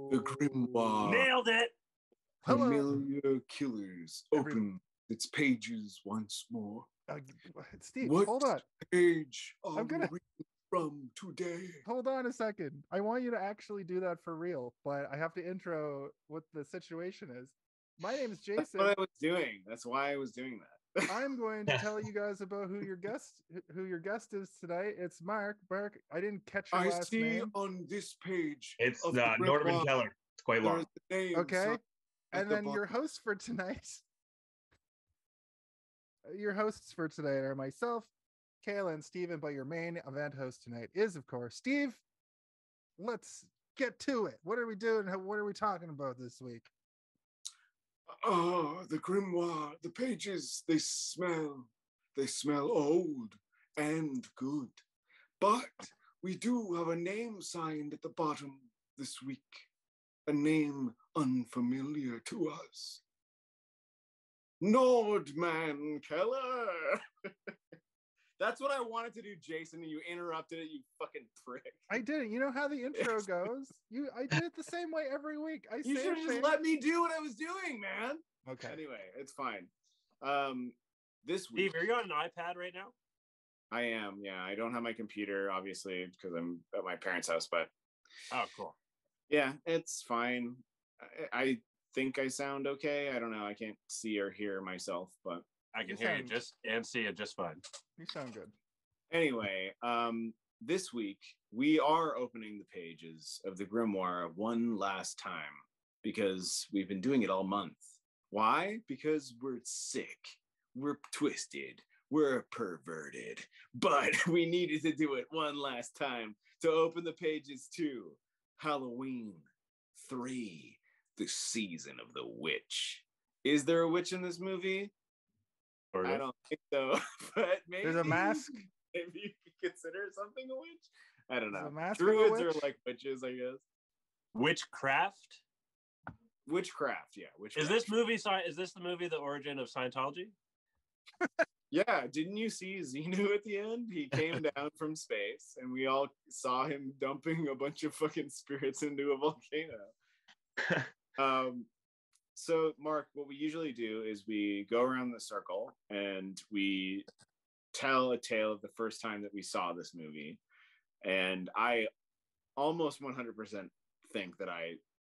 The Grimoire Nailed it. of Familiar Killers open its pages once more. Steve, what hold on. Page are we reading from today? Hold on a second. I want you to actually do that for real, but I have to intro what the situation is. My name is Jason. That's what I was doing. That's why I was doing that. I'm going to tell you guys about who your guest is tonight. It's Mark. Mark, I didn't catch your last name. I see on this page. It's Nordman-Keller. It's quite long. Okay. And then your host for tonight. Your hosts for today are myself, Kayla, and Steven, but your main event host tonight is, of course, Steve. Let's get to it. What are we doing? What are we talking about this week? Oh, the grimoire, the pages, they smell old and good. But we do have a name signed at the bottom this week, a name unfamiliar to us. Nordman-Keller. That's what I wanted to do, Jason, and you interrupted it, you fucking prick. I didn't. You know how the intro goes? I did it the same way every week. You should have just let me do what I was doing, man. Okay. Anyway, it's fine. This week. Steve, are you on an iPad right now? I am, yeah. I don't have my computer, obviously, because I'm at my parents' house, but... Oh, cool. Yeah, it's fine. I think I sound okay. I don't know. I can't see or hear myself, but... I can hear you and see it just fine. You sound good. Anyway, this week we are opening the pages of the Grimoire one last time because we've been doing it all month. Why? Because we're sick, we're twisted, we're perverted, but we needed to do it one last time to open the pages to Halloween 3, the season of the witch. Is there a witch in this movie? I don't think so, but maybe there's a mask. Maybe you could consider something a witch. I don't know. Druids are like witches, I guess. Witchcraft, yeah. Witchcraft. Is this movie? Is this the movie, The Origin of Scientology? Yeah. Didn't you see Xenu at the end? He came down from space, and we all saw him dumping a bunch of fucking spirits into a volcano. So, Mark, what we usually do is we go around the circle and we tell a tale of the first time that we saw this movie. And I almost 100% think that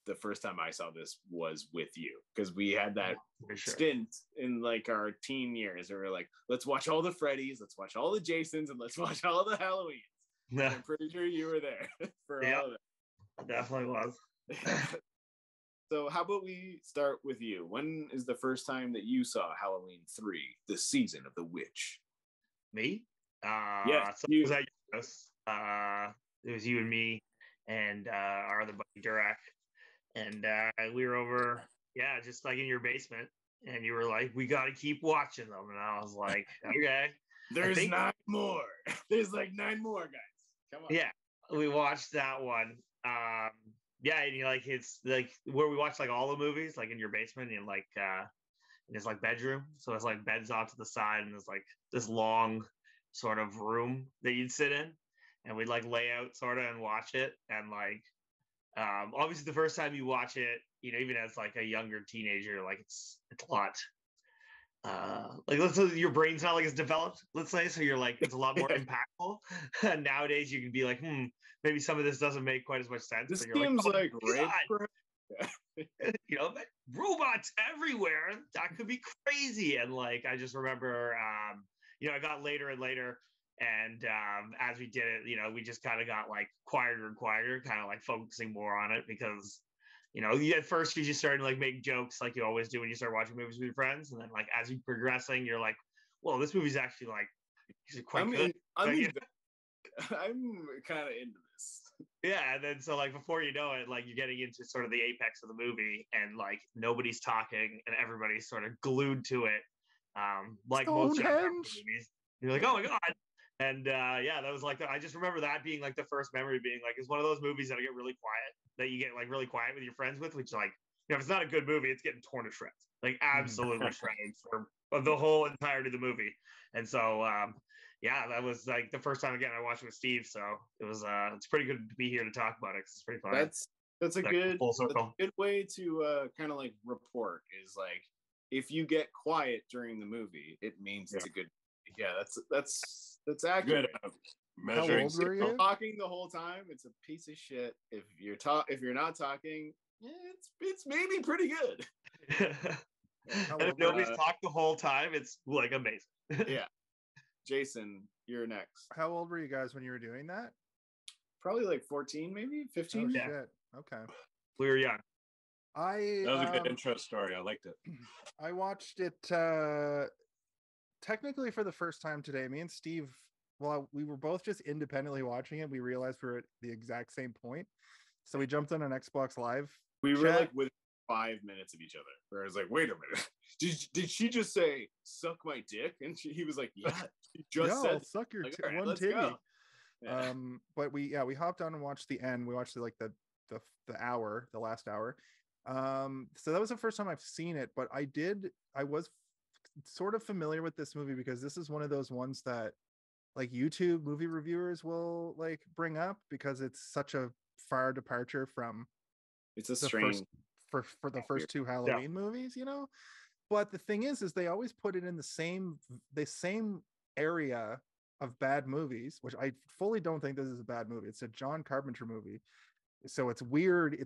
the first time I saw this was with you, because we had that stint in like our teen years where we're like, let's watch all the Freddys, let's watch all the Jasons, and let's watch all the Halloweens. Yeah. I'm pretty sure you were there for all of it. I definitely was. So how about we start with you? When is the first time that you saw Halloween 3, the season of the witch? Me? Yeah. So it was at your house. It was you and me and our other buddy Durak. And we were over, just like in your basement. And you were like, we got to keep watching them. And I was like, okay. There's 9 more. There's like 9 more, guys. Come on. Yeah, we watched that one. And you like, it's like where we watch like all the movies, like in your basement, in like in this like bedroom. So it's like beds off to the side, and there's like this long sort of room that you'd sit in, and we'd like lay out sort of and watch it. And like obviously the first time you watch it, you know, even as like a younger teenager, like it's a lot. Like let's say your brain's not like it's developed, let's say, so you're like it's a lot more impactful. And nowadays you can be like, maybe some of this doesn't make quite as much sense. This seems like rape. You know, robots everywhere. That could be crazy. And like I just remember I got later and later, and as we did it, you know, we just kind of got like quieter and quieter, kind of like focusing more on it, because you know, at first you just started to like make jokes like you always do when you start watching movies with your friends, and then like as you're progressing, you're like, well, this movie's actually like quite good. I'm kind of into this. Yeah, and then so like before you know it, like you're getting into sort of the apex of the movie, and like nobody's talking and everybody's sort of glued to it. Like most movies. You're like, oh my god. And that was like, I just remember that being like the first memory being like, it's one of those movies that get really quiet, that you get like really quiet with your friends with, which like, you know, if it's not a good movie, it's getting torn to shreds, like absolutely shredded for the whole entirety of the movie. And so, that was like the first time again I watched it with Steve. So it was, it's pretty good to be here to talk about it, 'cause it's pretty fun. That's a Like, good full circle. way to kind of like report is like if you get quiet during the movie, it means it's a good. Yeah, that's accurate. Good. How old were you? Talking the whole time, it's a piece of shit. If you're not talking, it's maybe pretty good. And if nobody's talked the whole time, it's like amazing. Yeah. Jason, you're next. How old were you guys when you were doing that? Probably like 14, maybe 15. Oh, Yeah. shit. Okay. We were young. That was a good intro story. I liked it. I watched it technically for the first time today. Me and Steve, well, we were both just independently watching it. We realized we were at the exact same point. So we jumped on an Xbox Live. We were like with 5 minutes of each other. Where I was like, wait a minute. Did she just say, suck my dick? And he was like, yeah, she just said suck your like, right, one titty. Yeah. But we hopped on and watched the end. We watched the last hour. So that was the first time I've seen it, but I was sort of familiar with this movie because this is one of those ones that like YouTube movie reviewers will like bring up because it's such a far departure from it's a strange for the first two Halloween movies, you know. But the thing is they always put it in the same area of bad movies, which I fully don't think this is a bad movie. It's a John Carpenter movie. So it's weird,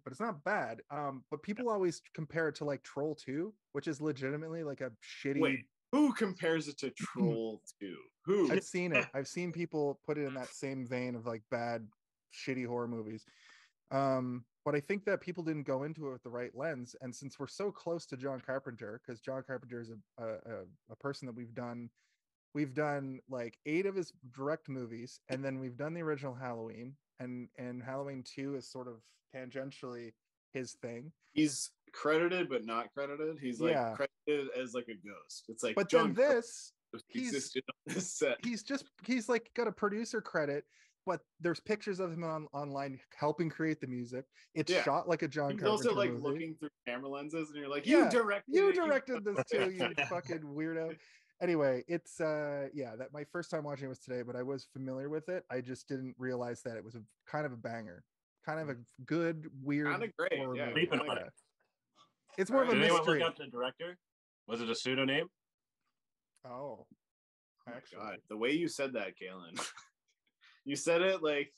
but it's not bad. But people always compare it to like Troll 2, which is legitimately like a shitty. Wait, who compares it to Troll 2? Who? I've seen it. I've seen people put it in that same vein of like bad, shitty horror movies. But I think that people didn't go into it with the right lens. And since we're so close to John Carpenter, because John Carpenter is a person that we've done like 8 of his direct movies, and then we've done the original Halloween. And Halloween 2 is sort of tangentially his thing. He's credited but not credited. He's like credited as like a ghost. It's like, but John then this existed on this set. He's like got a producer credit, but there's pictures of him online helping create the music. It's shot like a John Carpenter movie. He's also like looking through camera lenses, and you're like, you directed this too, you fucking weirdo. Anyway, it's that my first time watching it was today, but I was familiar with it. I just didn't realize that it was a kind of a banger, kind of a good, weird, kind of great. Yeah, it's more of a mystery. Did anyone look up the director? Was it a pseudonym? Oh, actually, God, the way you said that, Kalen, you said it like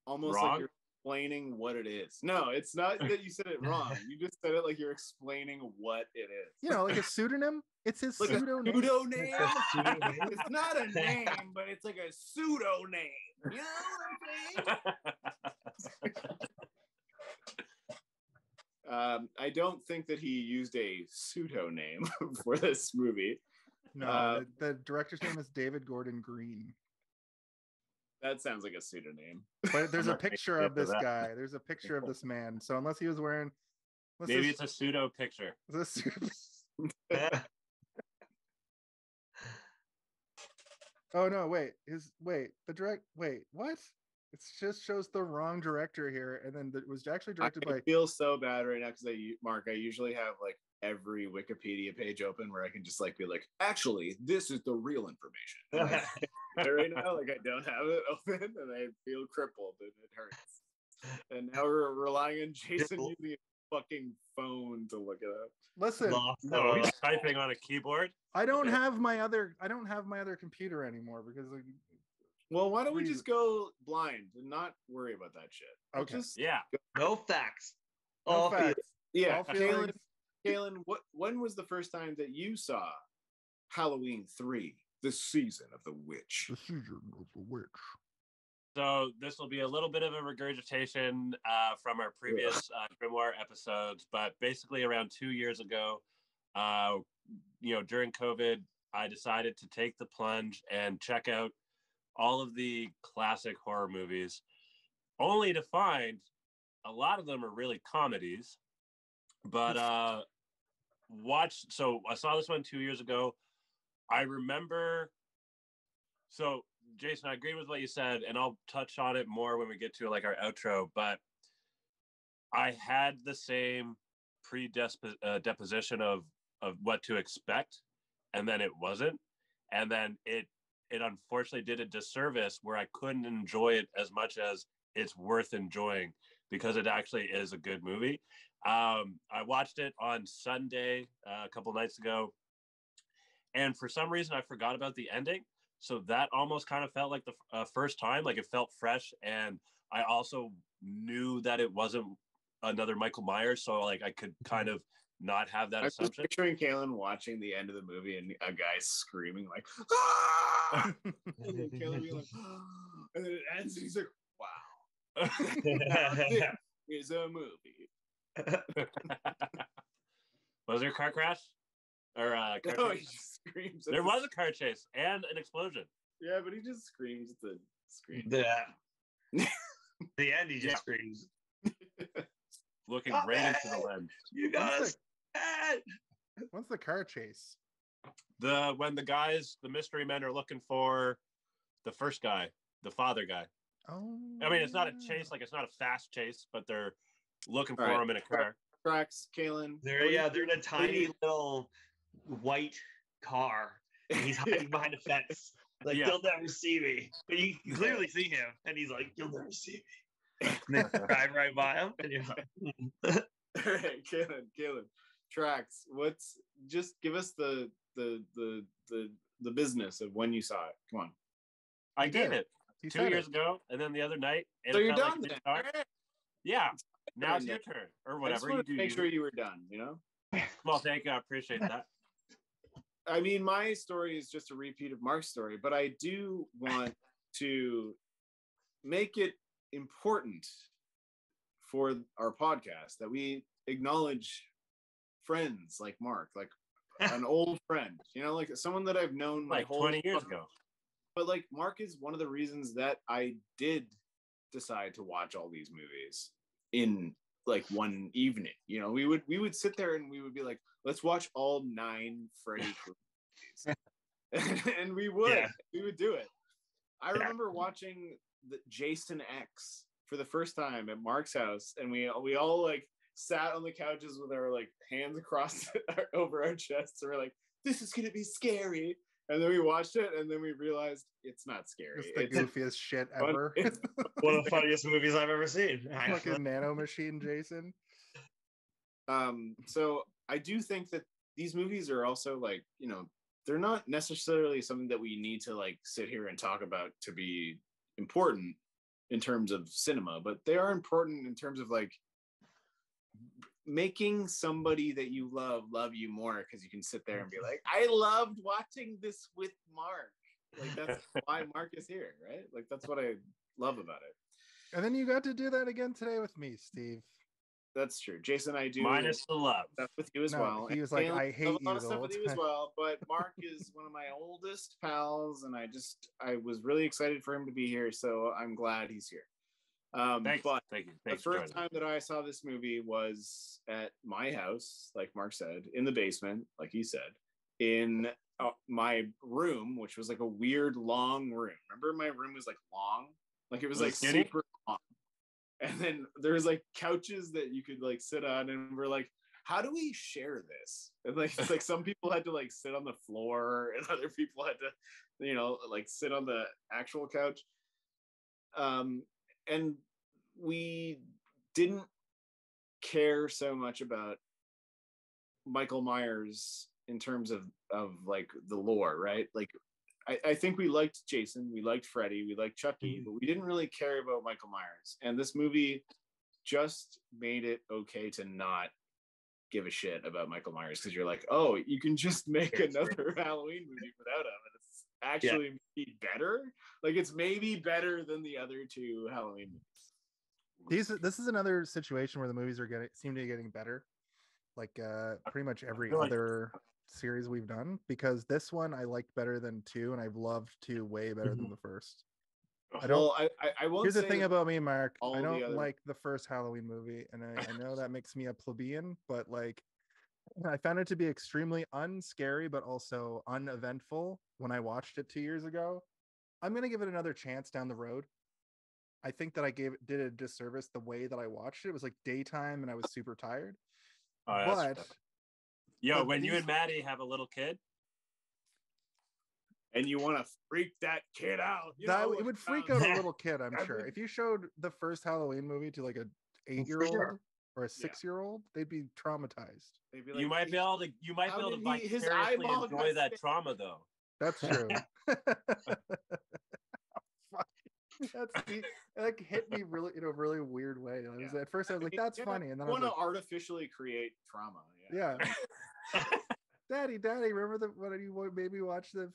almost wrong? Like you're explaining what it is. No, it's not that you said it wrong. You just said it like you're explaining what it is. You know, like a pseudonym. It's his like pseudonym. It's not a name, but it's like a pseudo name. You know what I'm saying? I don't think that he used a pseudonym for this movie. No, the director's name is David Gordon Green. That sounds like a pseudonym. But there's a picture of this guy. There's a picture of this man. So unless he was wearing, maybe it's a pseudo picture. Oh no! Wait, what? It just shows the wrong director here, and then it was actually directed by. I feel so bad right now because Mark, I usually have like every Wikipedia page open where I can just like be like, actually, this is the real information. Right now, like I don't have it open, and I feel crippled, and it hurts. And now we're relying on Jason using a fucking phone to look it up. Listen, no, he's typing on a keyboard. I don't have my other computer anymore because. Well, why don't we just go blind and not worry about that shit? Okay. No facts. No facts. Yeah. Kalen, when was the first time that you saw Halloween 3, the season of the witch? The season of the witch. So this will be a little bit of a regurgitation from our previous Grimoire episodes, but basically around 2 years ago, during COVID, I decided to take the plunge and check out all of the classic horror movies, only to find a lot of them are really comedies. But so I saw this one 2 years ago. I remember. So Jason, I agree with what you said, and I'll touch on it more when we get to like our outro. But I had the same deposition of what to expect, and then it wasn't, and then it unfortunately did a disservice where I couldn't enjoy it as much as it's worth enjoying because it actually is a good movie. I watched it on Sunday a couple nights ago, and for some reason I forgot about the ending. So that almost kind of felt like the first time, like it felt fresh. And I also knew that it wasn't another Michael Myers, so like I could kind of not have that assumption. I'm picturing Kaylin watching the end of the movie and a guy screaming like, ah! And then Kaylin being like, ah! And then it ends and he's like, wow. This is a movie. Was there a car crash? Or car No, chase? he just screams. There was a car chase and an explosion. Yeah, but he just screams at the screen. The end, he just screams. Looking right into the lens. You got us. What's the car chase? When the mystery men are looking for the first guy, the father guy. Oh, I mean, it's not a chase, like it's not a fast chase, but they're looking for All right. him in a car. Tracks, Kaylin. They're in a tiny little white car, and he's hiding behind a fence. Like, they'll never see me. But you can clearly see him, and he's like, you'll never see me. And they drive right by him, and you're like, All right, Kaylin. Tracks. Just give us the business of when you saw it. Come on. I did it He 2 said years it. ago, and then the other night. And So it you're felt done like then. mid-talk. All right. Yeah. Now it's your turn, or I just whatever. wanted to make sure you were done, you know? Well, thank you. I appreciate that. I mean, my story is just a repeat of Mark's story, but I do want to make it important for our podcast that we acknowledge friends like Mark, like an old friend, you know, like someone that I've known my Like whole 20 years ago. But like Mark is one of the reasons that I did decide to watch all these movies in like one evening. You know, we would sit there and we would be like, let's watch all 9 Freddy Krueger movies. And we would do it. I remember watching the Jason X for the first time at Mark's house, and we all like sat on the couches with our like hands across over our chests, and we're like, this is gonna be scary. And then we watched it, and then we realized it's not scary. It's the goofiest shit ever. one of the funniest movies I've ever seen. Fucking nano machine, Jason. So I do think that these movies are also like, you know, they're not necessarily something that we need to like sit here and talk about to be important in terms of cinema, but they are important in terms of like making somebody that you love you more, because you can sit there and be like, I loved watching this with Mark. Like that's why Mark is here, right? Like that's what I love about it. And then you got to do that again today with me, Steve. That's true. Jason, I do Minus the love. stuff with you as No, well. he was like, And I hate love a lot you of the stuff whole with you as time. well. But Mark is one of my oldest pals, and I was really excited for him to be here. So I'm glad he's here. Thanks. But Thank you. the first time that I saw this movie was at my house, like Mark said, in the basement, like he said, in my room, which was like a weird long room. Remember, my room was like long, like it was like super long. And then there's like couches that you could like sit on, and we're like, how do we share this? And like it's like some people had to like sit on the floor, and other people had to, you know, like sit on the actual couch. And we didn't care so much about Michael Myers in terms of like the lore, right? Like I think we liked Jason, we liked Freddy, we liked Chucky, but we didn't really care about Michael Myers. And this movie just made it okay to not give a shit about Michael Myers, because you're like, oh, you can just make another Halloween movie without him, and it's actually maybe better. Like it's maybe better than the other 2 Halloween movies. This is another situation where the movies seem to be getting better, like pretty much every other series we've done, because this one I liked better than 2, and I've loved 2 way better than the first. I won't. Here's the thing about me, Mark. I don't other... like the first Halloween movie, and I know that makes me a plebeian, but like I found it to be extremely unscary, but also uneventful when I watched it 2 years ago. I'm gonna give it another chance down the road. I think that I did a disservice the way that I watched it. It was like daytime, and I was super tired. When you and Maddie have a little kid, and you want to freak that kid out. It would freak out a little kid, I'm sure. If you showed the first Halloween movie to like a 8-year-old sure. or a 6-year-old, they'd be traumatized. They'd be like, You might be able to vicariously enjoy that trauma though. That's true. That hit me really in a really weird way. At first I was like, that's funny, and then I was want to like, artificially create trauma. Yeah. Daddy, remember when you made me watch the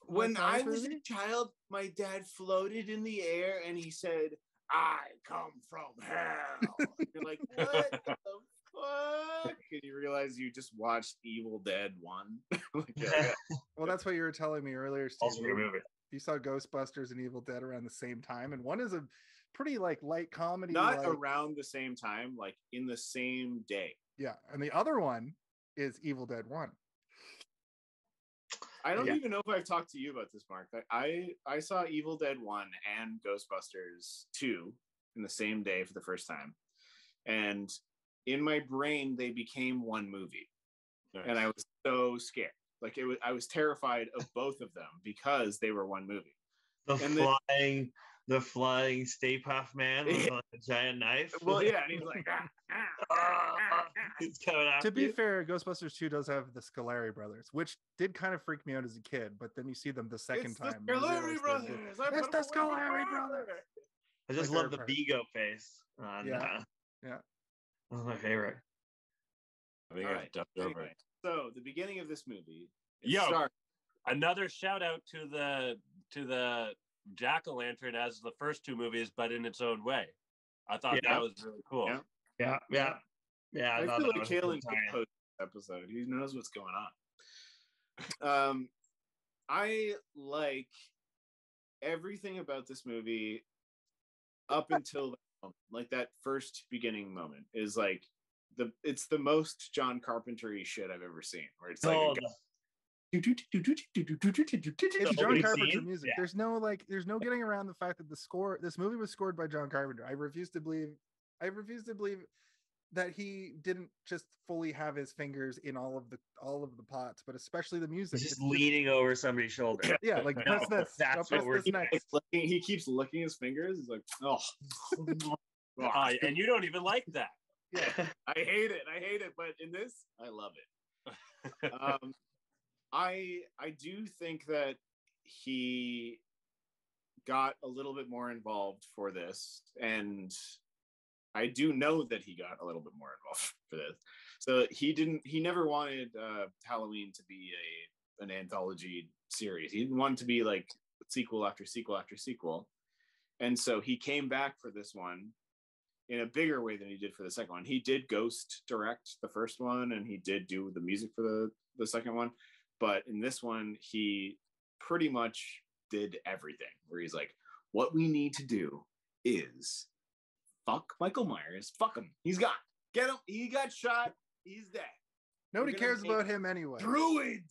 when I was a child, my dad floated in the air and he said, "I come from hell." You're like, what the fuck? And you realize you just watched Evil Dead 1. Well, that's what you were telling me earlier, Steve. Also a good movie. You saw Ghostbusters and Evil Dead around the same time, and one is a pretty like light comedy. Not around the same time, like in the same day. Yeah, and the other one is Evil Dead 1. I don't even know if I've talked to you about this, Mark. I saw Evil Dead 1 and Ghostbusters 2 in the same day for the first time. And in my brain, they became one movie. Nice. And I was so scared. Like I was terrified of both of them because they were one movie. The flying Stay Puft Man with like a giant knife. Well, yeah, and he's like, he's coming after To be fair, Ghostbusters 2 does have the Scolari brothers, which did kind of freak me out as a kid, but then you see them the second time. The Scolari brothers. It's the Scolari brothers. I just love the Vigo face. Yeah. That's my favorite. I think I dubbed over it. So the beginning of this movie. Another shout out to the jack-o'-lantern as the first two movies, but in its own way. I thought that was really cool. Yeah. I feel like Kalen could post this episode. He knows what's going on. I like everything about this movie up until that moment. Like that first beginning moment is like it's the most John Carpenter-y shit I've ever seen. Where it's like it's John Carpenter music. Yeah. There's no getting around the fact that this movie was scored by John Carpenter. I refuse to believe that he didn't just fully have his fingers in all of the pots, but especially the music. He's just leaning over somebody's shoulder. Yeah, like press this. That's what we're next. He keeps licking his fingers. He's like, and you don't even like that. Yeah, I hate it. But in this, I love it. I do think that he got a little bit more involved for this, and I do know that he got a little bit more involved for this. So he never wanted Halloween to be an anthology series. He didn't want it to be like sequel after sequel after sequel. And so he came back for this one in a bigger way than he did for the second one. He did ghost direct the first one, and he did do the music for the second one. But in this one, he pretty much did everything, where he's like, what we need to do is fuck Michael Myers. Fuck him. He's gone. Get him. He got shot. He's dead. Nobody cares about him anyway. Druidic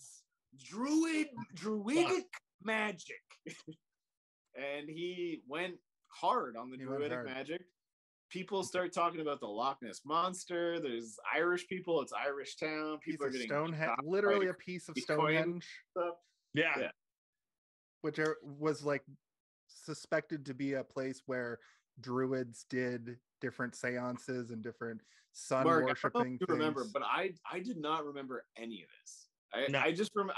magic. And he went hard on the druidic magic. People start talking about the Loch Ness Monster. There's Irish people. It's Irish town. People are getting Stonehenge, literally a piece of Stonehenge. Yeah. Which was like suspected to be a place where druids did different seances and different sun worshipping things. Remember, but I did not remember any of this. I just remember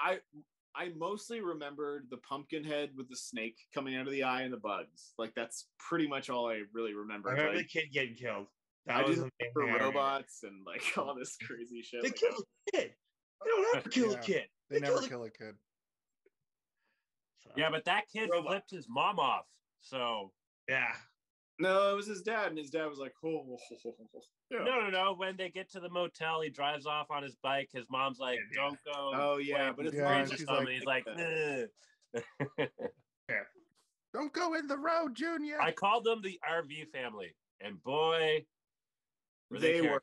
I mostly remembered the pumpkin head with the snake coming out of the eye and the bugs. Like that's pretty much all I really remember. I remember the kid getting killed. That was for robots and like all this crazy shit. They killed a kid. They don't ever kill a kid. They never kill a kid. Yeah, but that kid flipped his mom off. So yeah. No, it was his dad, and his dad was like, Yeah. No. When they get to the motel, he drives off on his bike. His mom's like, "Don't go." Oh yeah, but his mom's just like, he's like, "Don't go in the road, Junior." I called them the RV family, and boy, they were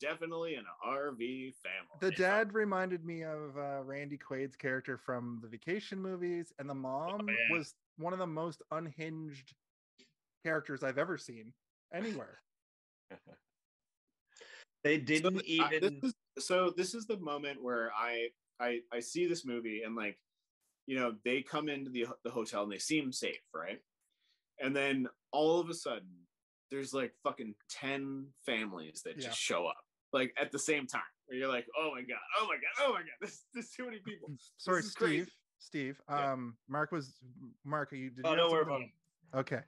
definitely an RV family. The dad reminded me of Randy Quaid's character from the Vacation movies, and the mom was one of the most unhinged characters I've ever seen anywhere. They didn't even. This is the moment where I see this movie and like they come into the hotel and they seem safe, right? And then all of a sudden, there's like fucking 10 families that just show up, like at the same time. Where you're like, oh my god, oh my god, oh my god, there's too many people. Sorry, Steve. Yeah. Mark, are you? Did Oh, you don't worry about it. Okay.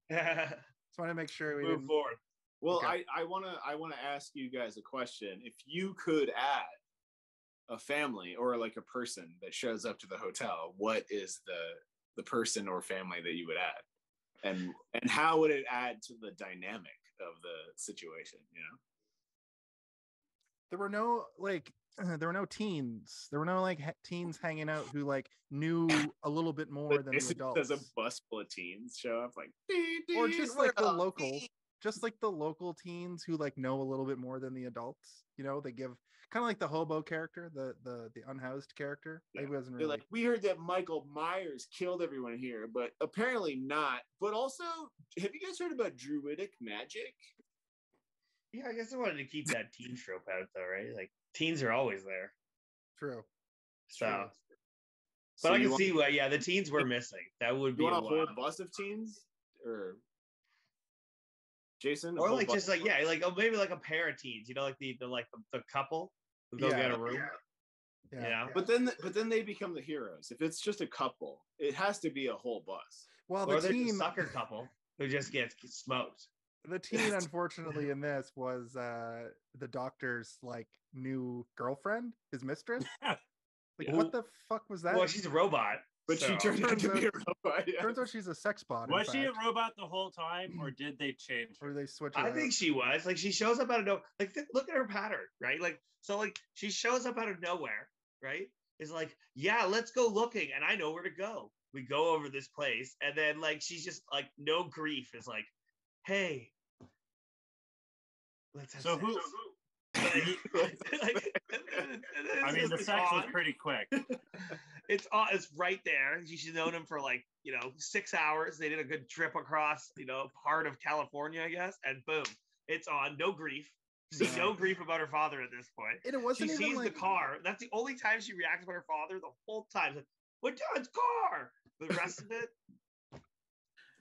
Just want to make sure we Move forward. Well, okay. I want to ask you guys a question. If you could add a family or like a person that shows up to the hotel, what is the person or family that you would add, and how would it add to the dynamic of the situation? There were no teens. There were no like teens hanging out who like knew a little bit more than the adults. Does a bus full of teens show up like, or just like the local, teens who like know a little bit more than the adults. They give kind of like the hobo character, the unhoused character. Yeah. He wasn't They're really like, we heard that Michael Myers killed everyone here, but apparently not. But also, have you guys heard about druidic magic? Yeah, I guess I wanted to keep that teen trope out though, right? Like teens are always there. True. So, So but I can see why. Yeah, the teens were missing. That would be you a want a whole wild. bus of teens, or Jason, Or like just like maybe like a pair of teens. Like the couple who go get a room. Yeah. But then they become the heroes. If it's just a couple, it has to be a whole bus. Well, Or the there's a team, sucker couple who just gets smoked. the teen, unfortunately, in this was the doctor's like new girlfriend, his mistress. Like, what the fuck was that? Well, she's a robot. But she turned out to be a robot. Yeah. Turns out she's a sex bot. Was she a robot the whole time, or did they change her? Or they switch? I think she was. Like, she shows up out of nowhere. Like, look at her pattern, right? Like, so like she shows up out of nowhere, right? Is like, yeah, let's go looking, and I know where to go. We go over this place, and then like she's just like no grief. Is like, hey, let's have So sex. I mean, the sex was pretty quick. It's right there. She's known him for like 6 hours. They did a good trip across part of California, I guess, and boom, it's on. No grief. See no grief about her father at this point. And it wasn't she even sees like the car. That's the only time she reacts about her father the whole time. Like, what Dad's car? The rest of it,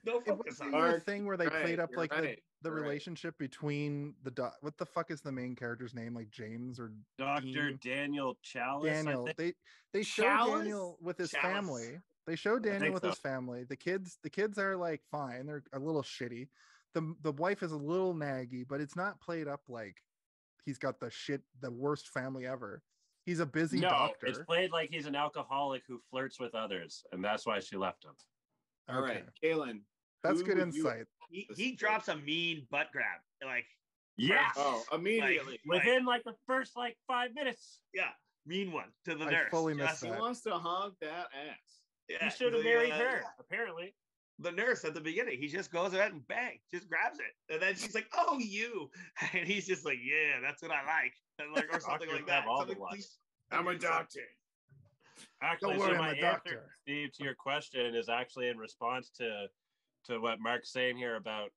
no focus on. a thing where they played up like the Right. relationship between what the fuck is the main character's name, like James or Dr. Dean? Daniel Challis. Daniel. I think. They show Challis? Daniel with his Challis. family. They show Daniel think with so. his family. The kids are like fine. They're a little shitty. The wife is a little naggy, but it's not played up like he's got the worst family ever. He's a busy doctor. It's played like he's an alcoholic who flirts with others, and that's why she left him. All right, Kaylin. That's who good would you- insight. He drops a mean butt grab. Like, Yeah. Oh, immediately. Within like the first 5 minutes. yeah, mean one to the I nurse. fully missed He that. wants to hog that ass. Yeah, He should have the, married her, apparently. The nurse at the beginning, he just goes ahead and bang, just grabs it, and then she's like, "Oh, you," and he's just like, "Yeah, that's what I like," and like or something Doctors like that. have all Something the luck. police- I'm a doctor. Actually, Don't worry, so my I'm a answer, doctor. Steve, to your question is actually in response to what Mark's saying here about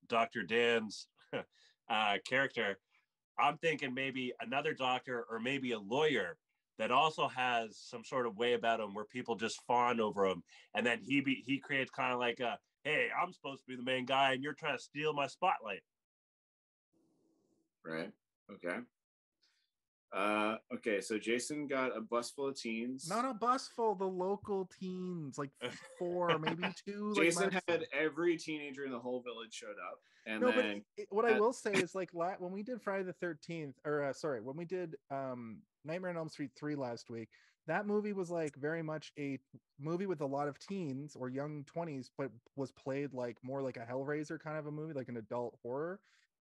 Dr. Dan's character. I'm thinking maybe another doctor or maybe a lawyer that also has some sort of way about him where people just fawn over him, and then he creates kind of like a, hey, I'm supposed to be the main guy and you're trying to steal my spotlight. Right. Okay. Okay, so Jason got a bus full of teens. Not a bus full, the local teens, like 4, maybe 2. Jason like had every teenager in the whole village showed up. And no, then but what I will say is like when we did Friday the 13th, or when we did Nightmare on Elm Street 3 last week, that movie was like very much a movie with a lot of teens or young 20s, but was played like more like a Hellraiser kind of a movie, like an adult horror.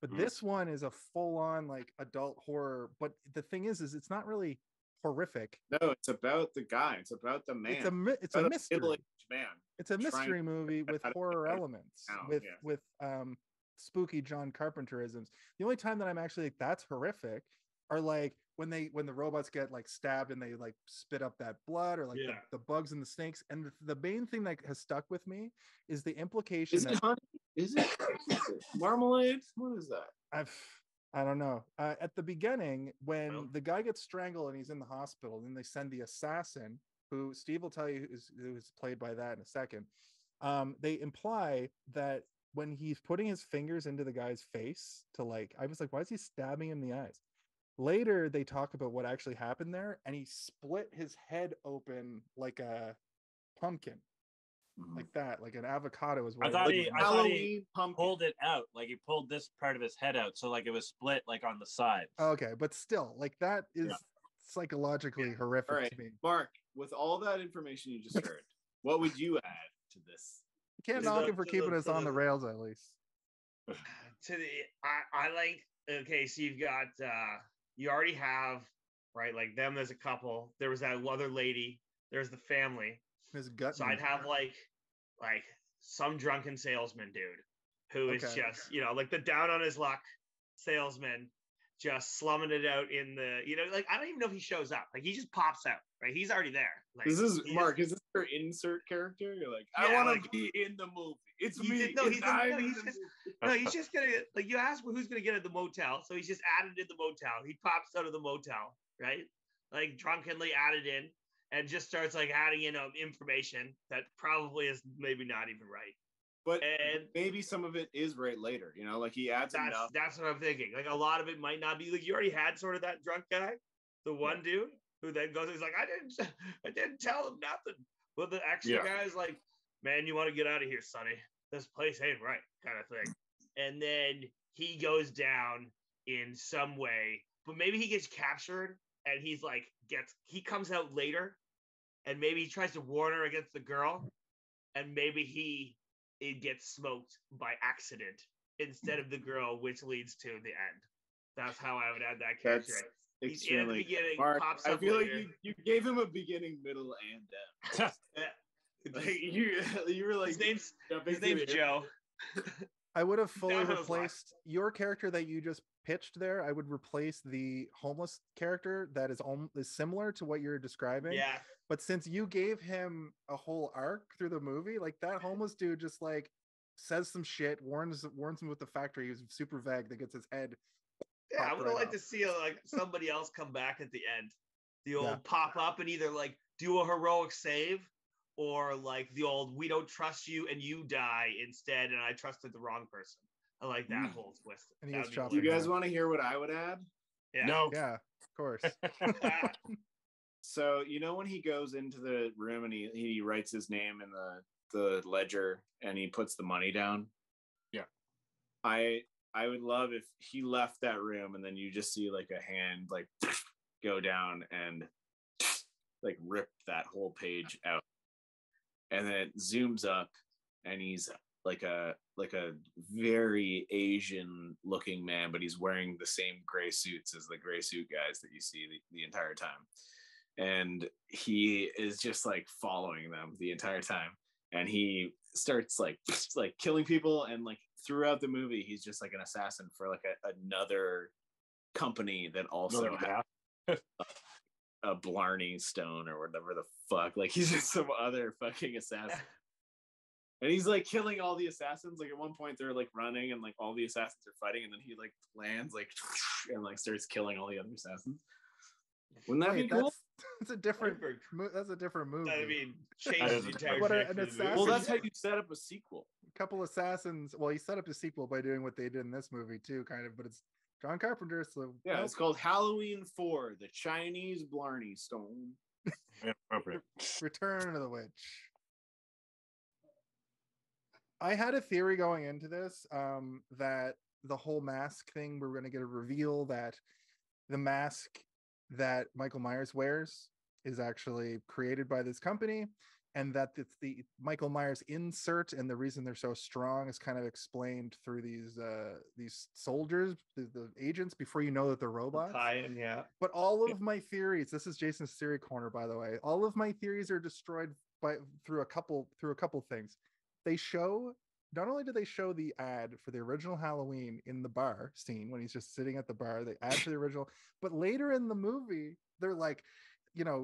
But this one is a full-on like adult horror. But the thing is it's not really horrific. no, it's about the guy. It's about the man. It's a mystery. Middle-aged man. It's a mystery to movie with how to horror get out of elements, town, with spooky John Carpenterisms. The only time that I'm actually like that's horrific are like when the robots get like stabbed and they like spit up that blood, or like the bugs and the snakes. And the main thing that has stuck with me is the implication Is it honey? Is it marmalade? What is that? I don't know. At the beginning, when Well. the guy gets strangled and he's in the hospital, then they send the assassin, who Steve will tell you who's played by that in a second. They imply that when he's putting his fingers into the guy's face to like, I was like, why is he stabbing him in the eyes? Later, they talk about what actually happened there, and he split his head open like a pumpkin, like that, like an avocado is what I thought he Halloween pumpkin. pulled it out, like he pulled this part of his head out, so like it was split like on the sides. Okay, but still, like that is psychologically horrific All right, to me. Mark, with all that information you just heard, what would you add to this? You can't To knock the- him for to keeping the- us to on the the- rails at least. To the I like okay, so you've got you already have right like them. There's a couple. There was that other lady. There's the family. His gut. So I'd have like some drunken salesman dude who is Okay. just like the down on his luck salesman, just slumming it out in the like I don't even know if he shows up. Like he just pops out. Right, he's already there. Like, This is he Mark. Is this your insert character? You're like, I Yeah, want like- to be in the movie. It's He me. did- no, It's he's- I'm no, in he's the just- movie. No, he's just gonna like you ask who's gonna get at the motel, so he's just added in the motel. He pops out of the motel, right? Like drunkenly added in, and just starts like adding in information that probably is maybe not even right. But And maybe some of it is right later. Like he adds enough. That's what I'm thinking. Like a lot of it might not be like you already had sort of that drunk guy, the one dude who then goes, he's like, I didn't tell him nothing. But the extra guy is like, man, you want to get out of here, Sonny. This place ain't right, kind of thing. And then he goes down in some way, but maybe he gets captured and he's like he comes out later, and maybe he tries to warn her against the girl, and maybe it gets smoked by accident instead of the girl, which leads to the end. That's how I would add that character. That's He's in at the extremely. beginning, Mark, pops I up feel later. like you gave him a beginning, middle, and end. Like, you were like his name's jumping his name's through the- Joe. I would have fully Down on his luck. replaced your character that you just pitched there. I would replace the homeless character that is similar to what you're describing. Yeah, But since you gave him a whole arc through the movie, like that homeless dude just like says some shit, warns him with the factory. He's super vague that gets his head. yeah. I popped would have right liked to off. see like somebody else come back at the end. The old Yeah. pop up and either like do a heroic save, or like the old we don't trust you and you die instead, and I trusted the wrong person. I like that whole twist. And he That gets would be chopped You in hilarious. guys want to hear what I would add? Yeah. No. Yeah, of course. So when he goes into the room and he writes his name in the ledger and he puts the money down. Yeah. I would love if he left that room and then you just see like a hand like go down and like rip that whole page out. And then it zooms up and he's like a very Asian looking man, but he's wearing the same gray suits as the gray suit guys that you see the entire time. And he is just like following them the entire time. And he starts like killing people. And like throughout the movie, he's just like an assassin for like another company that also has a Blarney Stone or whatever the fuck. Like he's just some other fucking assassin. And he's like killing all the assassins. Like at one point they're like running and like all the assassins are fighting, and then he like lands like and like starts killing all the other assassons. Wouldn't that be cool? That's a different. That's a different movie. I mean, That change is the a entire What trajectory an of the movie. assassin- Well, that's how you set up a sequel. A couple assassins. Well, he set up a sequel by doing what they did in this movie too, kind of. But it's John Carpenter, so Yeah, it's called Halloween 4: The Chinese Blarney Stone. Inappropriate. Return of the Witch. I had a theory going into this that the whole mask thing, we were going to get a reveal that the mask that Michael Myers wears is actually created by this company, and that it's the Michael Myers insert, and the reason they're so strong is kind of explained through these soldiers, the agents, before you know that they're robots. Tie-in, yeah. But all of my theories, this is Jason's theory corner, by the way. All of my theories are destroyed through a couple things. They show, not only do they show the ad for the original Halloween in the bar scene when he's just sitting at the bar, the ad for the original, but later in the movie, they're like,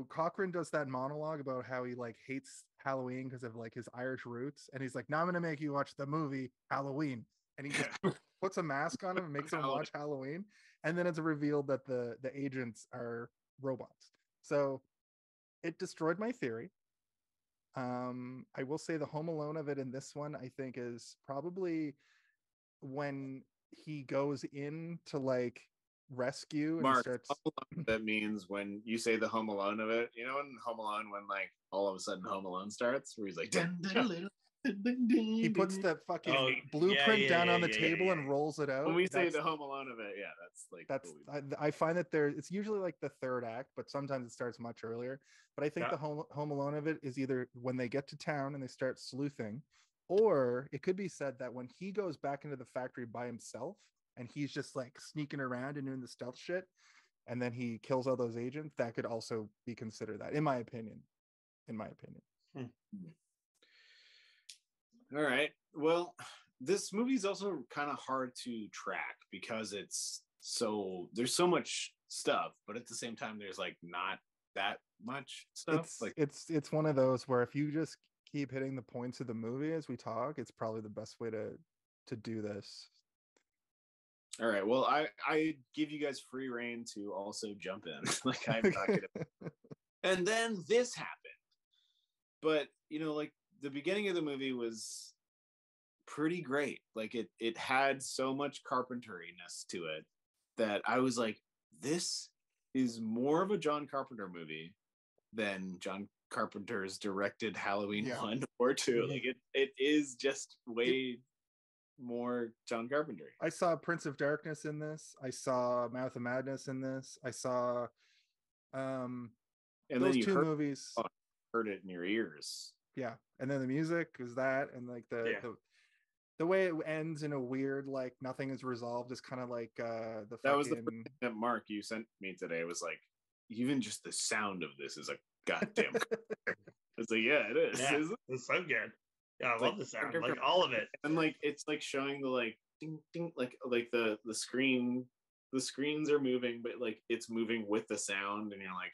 Cochran does that monologue about how he like hates Halloween because of like his Irish roots, and he's like, now I'm gonna make you watch the movie Halloween, and he just puts a mask on him and makes him watch Halloween, and then it's revealed that the agents are robots. So it destroyed my theory. I will say the Home Alone of it in this one, I think, is probably when he goes in to like rescue and Mark, starts. That means when you say the Home Alone of it, you know, in Home Alone, when like all of a sudden Home Alone starts, where he's like, he puts that fucking blueprint down on the table and rolls it out. When we say the Home Alone of it, yeah, that's I find that it's usually like the third act, but sometimes it starts much earlier. But I think the Home Alone of it is either when they get to town and they start sleuthing, or it could be said that when he goes back into the factory by himself and he's just like sneaking around and doing the stealth shit, and then he kills all those agents. That could also be considered that, in my opinion. All right. Well, this movie's also kind of hard to track because there's so much stuff, but at the same time, there's like not that much stuff. It's one of those where if you just keep hitting the points of the movie as we talk, it's probably the best way to do this. All right. Well, I give you guys free reign to also jump in. Like I'm not gonna. And then this happened, but you know, like the beginning of the movie was pretty great. Like it had so much carpenteriness to it that I was like, this is more of a John Carpenter movie than John Carpenter's directed Halloween 1 or 2. Like it is just way more John Carpenter. I saw Prince of Darkness in this. I saw Mouth of Madness in this. I saw and those then two movies. Heard it in your ears. Yeah, and then the music was that, and like the way it ends in a weird, like nothing is resolved, is kind of like that was the first thing that Mark you sent me today. Was like, even just the sound of this is a goddamn. It's like, yeah, it is. Yeah, it's so good. Yeah, I love the sound, like all of it. And like it's like showing the like ding ding, like the screen. The screens are moving, but like it's moving with the sound, and you're like,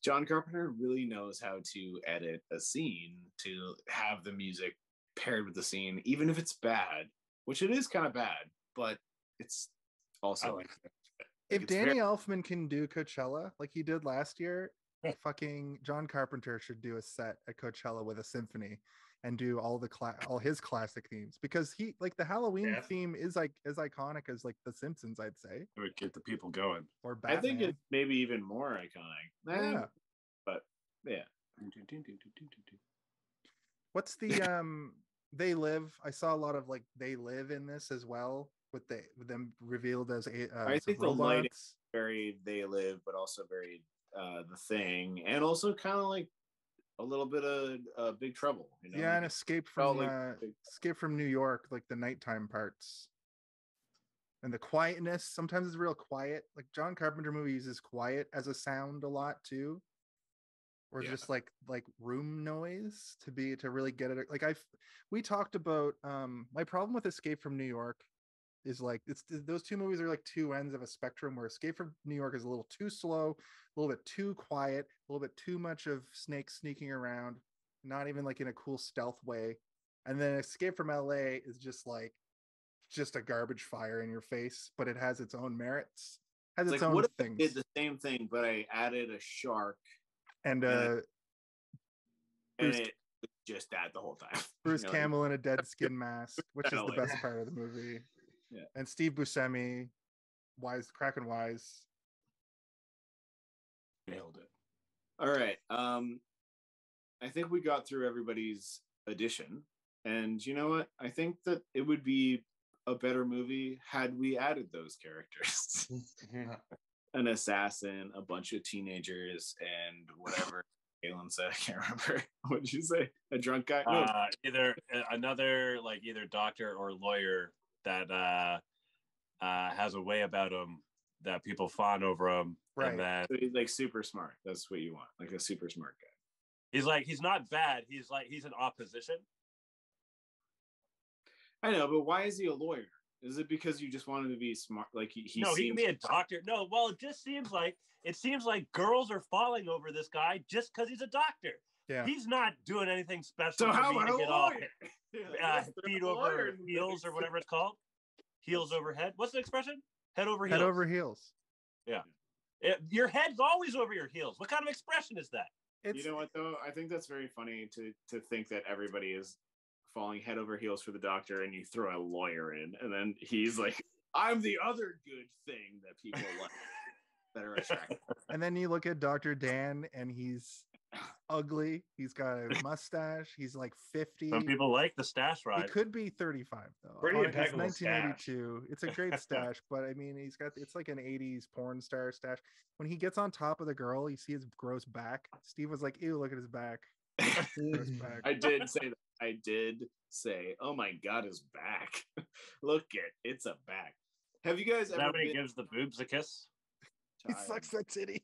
John Carpenter really knows how to edit a scene to have the music paired with the scene, even if it's bad, which it is kind of bad, but it's also like if Danny Elfman can do Coachella like he did last year, fucking John Carpenter should do a set at Coachella with a symphony and do all his classic themes, because he like the Halloween theme is like as iconic as like The Simpsons, I'd say. It would get the people going. Or Batman. I think it's maybe even more iconic. Yeah. But yeah. What's the They Live? I saw a lot of like They Live in this as well, with them revealed as I think the lighting very They Live, but also very The Thing, and also kind of like a little bit of Big Trouble, you know? Yeah, and Escape from New York, like the nighttime parts and the quietness. Sometimes it's real quiet. Like John Carpenter movie uses quiet as a sound a lot too, or just like room noise to really get it. Like we talked about my problem with Escape from New York is like those two movies are like two ends of a spectrum, where Escape from New York is a little too slow, a little bit too quiet, a little bit too much of snakes sneaking around, not even like in a cool stealth way. And then Escape from LA is just a garbage fire in your face, but it has its own merits, has its own what things. If I did the same thing, but I added a shark and it was just that the whole time. Bruce Campbell in a dead skin mask, which is the best part of the movie. Yeah. And Steve Buscemi, Kraken Wise. Nailed it. All right. I think we got through everybody's addition. And you know what? I think that it would be a better movie had we added those characters. An assassin, a bunch of teenagers, and whatever Galen said. I can't remember. What did you say? A drunk guy? No. Either another either doctor or lawyer that has a way about him that people fawn over him. Right. And then So he's like super smart. That's what you want. Like a super smart guy. He's not bad. He's an opposition. I know, but why is he a lawyer? Is it because you just want him to be smart? Like he No, he can be a doctor. No, well, it seems like girls are falling over this guy just because he's a doctor. Yeah. He's not doing anything special. So how about a get lawyer? feet over heels or whatever it's called. heels over head. What's the expression? Head over heels. Head over heels. Yeah. Your head's always over your heels. What kind of expression is that? You know what though? I think that's very funny to think that everybody is falling head over heels for the doctor, and you throw a lawyer in, and then he's like, "I'm the other good thing that people like that are attractive." And then you look at Dr. Dan, and he's ugly. He's got a mustache. He's like 50. Some people like the stash ride. He could be 35 though. Pretty It's impeccable 1982. It's a great stash, but I mean, it's like an 80s porn star stash. When he gets on top of the girl, you see his gross back. Steve was like, "Ew, look at his back." Gross back. I did say that. I did say, "Oh my God, his back! Look it's a back." Have you guys ever? When he gives the boobs a kiss. He sucks that titty.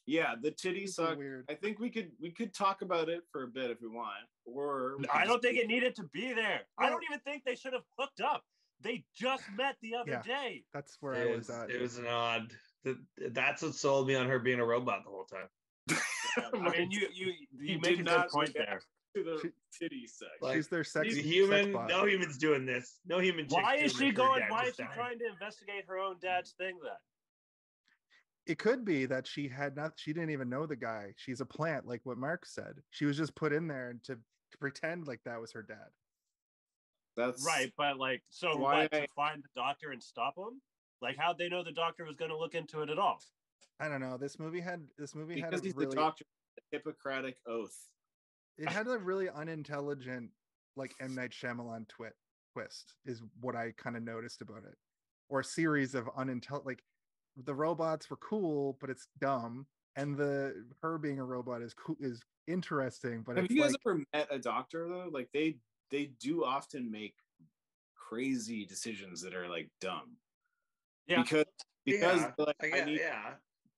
Yeah, the titty suck. Weird. I think we could talk about it for a bit if we want, or I don't think it needed to be there. I don't even think they should have hooked up. They just met the other day. That's where I was at. It was an odd. That's what sold me on her being a robot the whole time. I mean, you make a good point there. To the titty sex. She's their sex. Human. Sex No human's doing this. No human. Why is she going? Why is she trying to investigate her own dad's thing then? It could be that she didn't even know the guy. She's a plant, like what Mark said. She was just put in there to pretend like that was her dad. That's right, but like, so what, to find the doctor and stop him? Like, how'd they know the doctor was going to look into it at all? I don't know. This movie had because he's the doctor, the Hippocratic oath. It had a really unintelligent, like M. Night Shyamalan twist, is what I kind of noticed about it, or a series of like. The robots were cool, but it's dumb, and her being a robot is cool, is interesting. But have you guys ever met a doctor though? Like they do often make crazy decisions that are like dumb. Yeah, because like,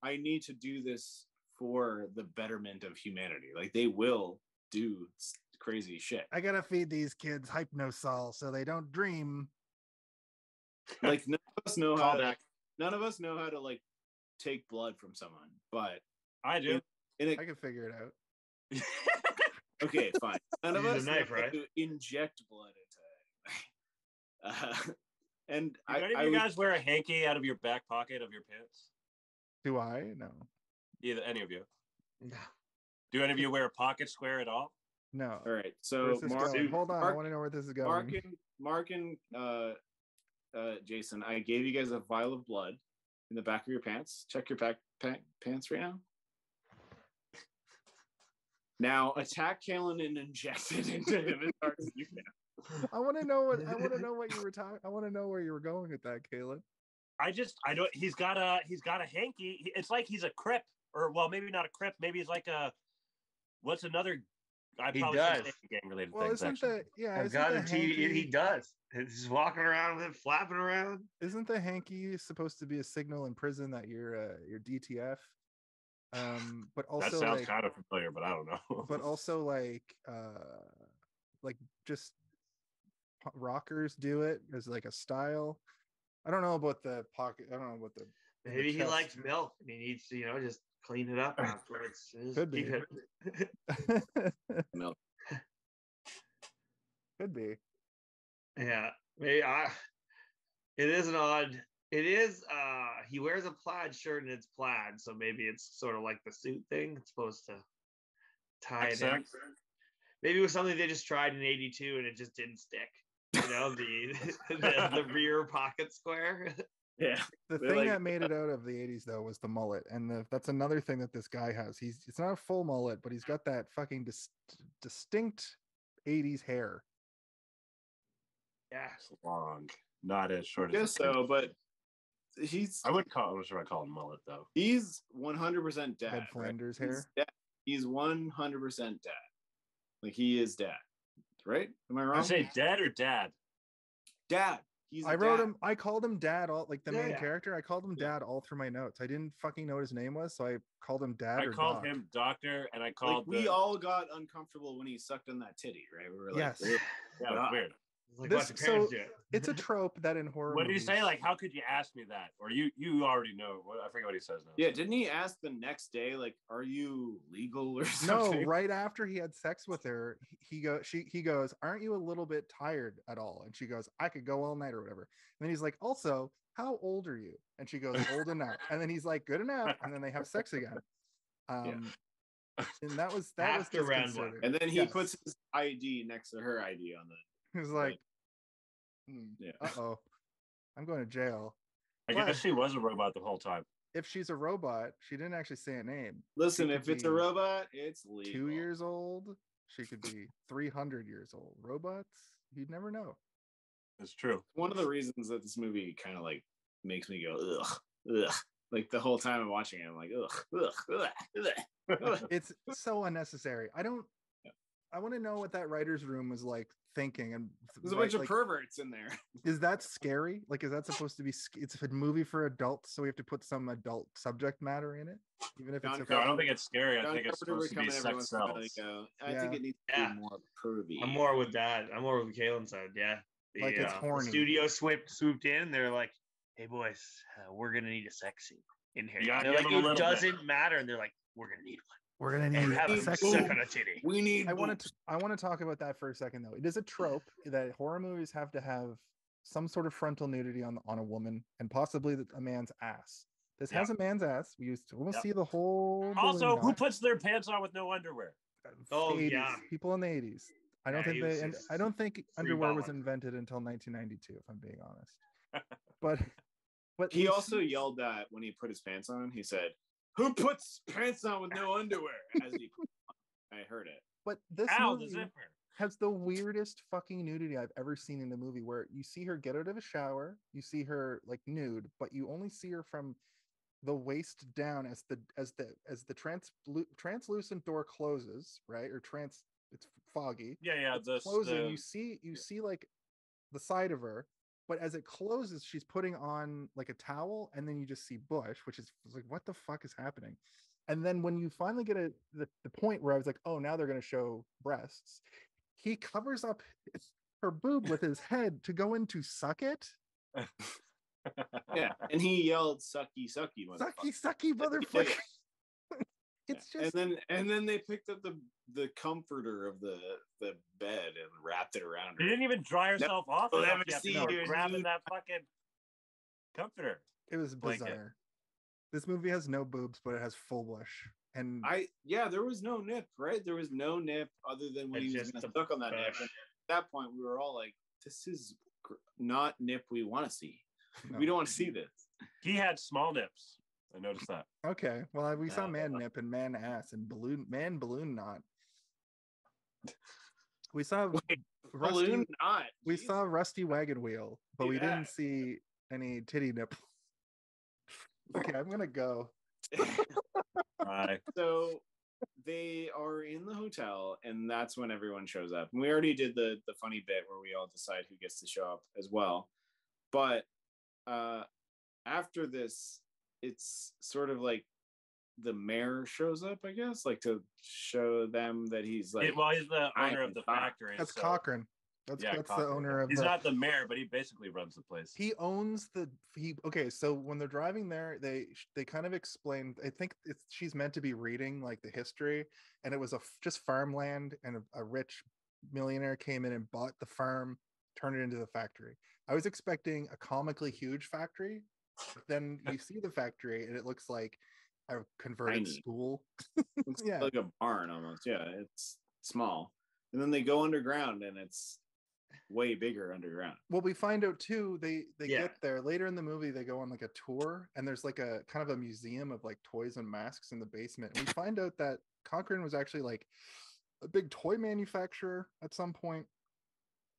I need to do this for the betterment of humanity. Like they will do crazy shit. I gotta feed these kids Hypnosol so they don't dream. Like none of us know how to. None of us know how to like take blood from someone, but I do. I can figure it out. Okay, fine. None of us know how to inject blood into. And do any of you guys wear a hanky out of your back pocket of your pants? Do I? No. Either any of you? No. Do any of you wear a pocket square at all? No. All right. So hold on. I want to know where this is going. Mark and Jason, I gave you guys a vial of blood in the back of your pants. Check your pants right now. Now attack Kalen and inject it into him as hard as you can. I want to know what you were talking. I want to know where you were going with that, Kalen. I don't. He's got a hanky. It's like he's a crip, or well, maybe not a crip. Maybe he's like a. What's another? He does. Gang related well, things. I've got a TV. He does. He's walking around with it, flapping around. Isn't the hanky supposed to be a signal in prison that you're DTF? But also that sounds kind of familiar, but I don't know. But also like just rockers do it as like a style. I don't know about the pocket. I don't know what the. Maybe he likes milk and he needs to, just clean it up afterwards. Could be. Milk. Could be. Yeah, maybe it is an odd. It is. He wears a plaid shirt and it's plaid, so maybe it's sort of like the suit thing. It's supposed to tie it in. Maybe it was something they just tried in '82 and it just didn't stick. The rear pocket square. Yeah. The thing that made it out of the 80s though was the mullet, and that's another thing that this guy has. It's not a full mullet, but he's got that fucking distinct 80s hair. Yeah, it's long, not as short. Yes, so, but he's. I wouldn't call. I'm sure I call him mullet though. He's 100% dad. Ed Flanders hair. He's 100% dad. Like he is dad, right? Am I wrong? I say dad or dad. Dad. I called him dad all like the main character. I called him dad all through my notes. I didn't fucking know what his name was, so I called him dad. I called him doctor, and I called. We all got uncomfortable when he sucked on that titty, right? We were like, yes. Yeah, it was weird. Like, watch your parents do it. It's a trope that in horror What did he movies, say? Like, how could you ask me that? Or you already know. I forget what he says now. Yeah, didn't he ask the next day, like, are you legal or no, something? right after he had sex with her, he goes, aren't you a little bit tired at all? And she goes, I could go all night or whatever. And then he's like, also, how old are you? And she goes, old enough. And then he's like, good enough. And then they have sex again. And that was After round disconcerting. And then he puts his ID next to her ID on the. He was like, yeah. uh-oh, I'm going to jail. I guess she was a robot the whole time. If she's a robot, she didn't actually say a name. Listen, if it's a robot, it's legal. 2 years old. She could be 300 years old. Robots, you'd never know. It's true. One of the reasons that this movie kind of like makes me go ugh, ugh. Like the whole time I'm watching it, I'm like ugh, ugh, ugh, ugh. It's so unnecessary. I want to know what that writer's room was like thinking. And there's a bunch of perverts in there. Is that scary? Like, is that supposed to be? It's a movie for adults, so we have to put some adult subject matter in it, even if it's. No, I don't think it's scary. I think it's supposed to be sex sells. I think it needs to be more pervy. I'm more with that. I'm more with what Kalen said. Yeah, like it's horny. The studio swooped in. And they're like, "Hey boys, we're gonna need a sex scene in here." They're like, "It doesn't matter," and they're like, "We're gonna need one. We're gonna need have a sex scene on a titty." We need. I want to talk about that for a second, though. It is a trope that horror movies have to have some sort of frontal nudity on a woman and possibly a man's ass. This has a man's ass. We used to almost see the whole. Also, who puts their pants on with no underwear? Oh 80s, yeah, people in the 80s. I don't think underwear was invented until 1992, if I'm being honest. But he also yelled that when he put his pants on. He said, "Who puts pants on with no underwear?" As he, I heard it. But this movie has the weirdest fucking nudity I've ever seen in a movie, where you see her get out of a shower, you see her like nude, but you only see her from the waist down as the translucent door closes, right? It's foggy. Yeah. It's closing. You see like the side of her. But as it closes, she's putting on like a towel, and then you just see bush, which is like, what the fuck is happening? And then when you finally get the point where I was like, oh, now they're going to show breasts, he covers up her boob with his head to go in to suck it. Yeah, and he yelled, "Sucky, sucky, sucky, sucky, motherfucker!" It's just, and then they picked up the comforter of the bed and wrapped it around her. She didn't even dry herself off. Grabbing that fucking comforter. It was bizarre. This movie has no boobs, but it has full bush. And there was no nip, right? There was no nip other than when he was going to suck on that nip. And at that point, we were all like, "This is not nip we want to see. No. We don't want to see this." He had small nips. I noticed that. Okay, well, we saw man nip and man ass and balloon knot. We saw balloon knot. We saw Rusty Wagon Wheel, but we didn't see any titty nip. Okay, I'm gonna go. Bye. So they are in the hotel, and that's when everyone shows up. And we already did the funny bit where we all decide who gets to show up as well. But after this, it's sort of like the mayor shows up, I guess, like to show them that he's like. Well, he's the owner of the factory. That's Cochran. That's Cochran. The owner of. He's not the mayor, but he basically runs the place. He owns okay, so when they're driving there, they kind of explain. I think she's meant to be reading like the history, and it was just farmland, and a rich millionaire came in and bought the farm, turned it into the factory. I was expecting a comically huge factory. Then you see the factory and it looks like a converted school. It's like a barn almost. Yeah, it's small. And then they go underground and it's way bigger underground. Well, we find out too, they get there later in the movie, they go on like a tour, and there's like a kind of a museum of like toys and masks in the basement. And we find out that Cochran was actually like a big toy manufacturer at some point.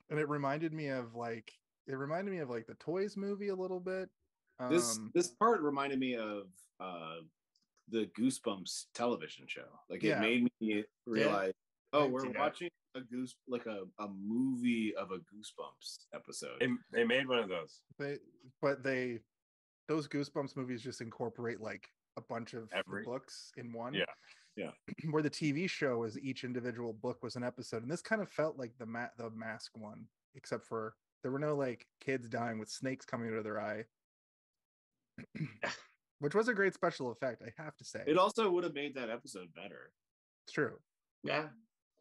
And it reminded me of like the Toys movie a little bit. This part reminded me of the Goosebumps television show. Like it made me realize, we're watching a movie of a Goosebumps episode. They made one of those. Those Goosebumps movies just incorporate like a bunch of books in one. Yeah. Where the TV show is each individual book was an episode, and this kind of felt like the Mask one. except for there were no like kids dying with snakes coming out of their eye. Which was a great special effect, I have to say. It also would have made that episode better. It's true. Yeah,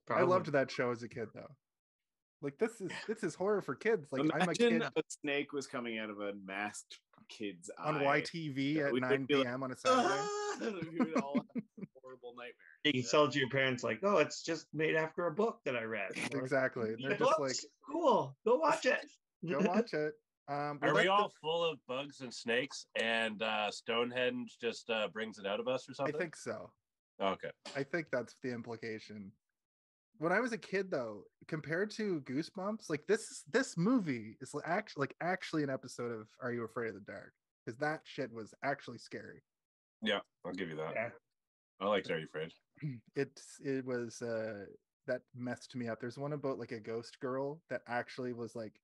probably. I loved that show as a kid, though. Like this is horror for kids. Like imagine I'm a kid. A snake was coming out of a masked kid's on eye. YTV at 9 p.m. on a Saturday. We would all have horrible nightmares. You can sell to your parents like, "Oh, it's just made after a book that I read." Exactly. And they're books? Just like, "Cool, go watch it." Go watch it. Are we all full of bugs and snakes, and Stonehenge just brings it out of us or something? I think so. Okay. I think that's the implication. When I was a kid, though, compared to Goosebumps, like this movie is actually an episode of Are You Afraid of the Dark? Because that shit was actually scary. Yeah, I'll give you that. Yeah. I liked Are You Afraid? It was that messed me up. There's one about like a ghost girl that actually was like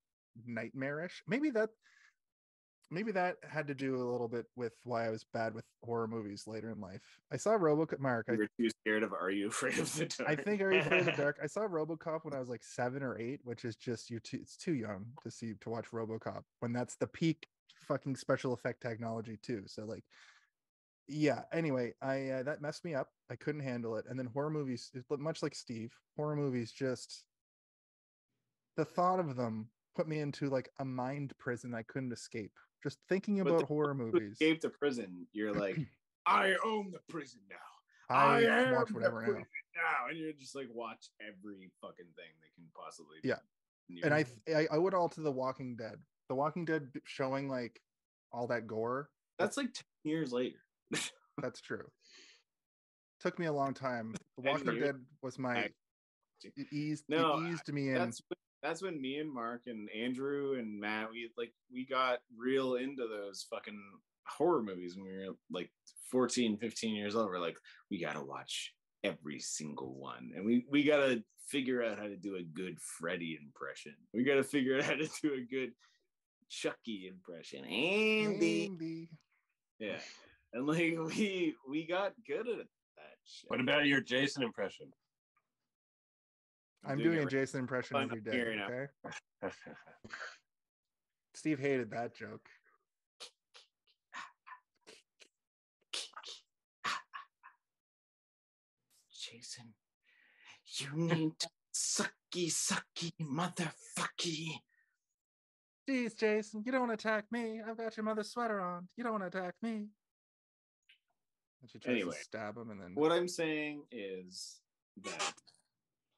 nightmarish. Maybe that had to do a little bit with why I was bad with horror movies later in life. I saw RoboCop. Mark, you were too scared of Are You Afraid of the Dark? I think Are You Afraid of the Dark? I saw RoboCop when I was like 7 or 8, which is just it's too young to watch RoboCop when that's the peak fucking special effect technology too. So like, yeah. Anyway, I that messed me up. I couldn't handle it. And then horror movies, much like Steve, horror movies just the thought of them put me into like a mind prison I couldn't escape. Just thinking about horror movies. Escape to prison, you're like, I own the prison now. I watch whatever now. And you're just like watch every fucking thing they can possibly do. Yeah. And I would all to The Walking Dead. The Walking Dead showing like all that gore. That's like 10 years later. That's true. Took me a long time. The Walking Dead was my it eased me in. That's when me and Mark and Andrew and Matt, we got real into those fucking horror movies when we were like 14, 15 years old. We're like, we got to watch every single one. And we got to figure out how to do a good Freddy impression. We got to figure out how to do a good Chucky impression. Andy. Yeah. And like, we got good at that shit. What about your Jason impression? I'm doing a Jason impression every day. Okay. Steve hated that joke. Jason, you need to sucky motherfucky. Jeez, Jason, you don't attack me. I've got your mother's sweater on. You don't attack me. And she tries to stab him, and then what I'm saying is that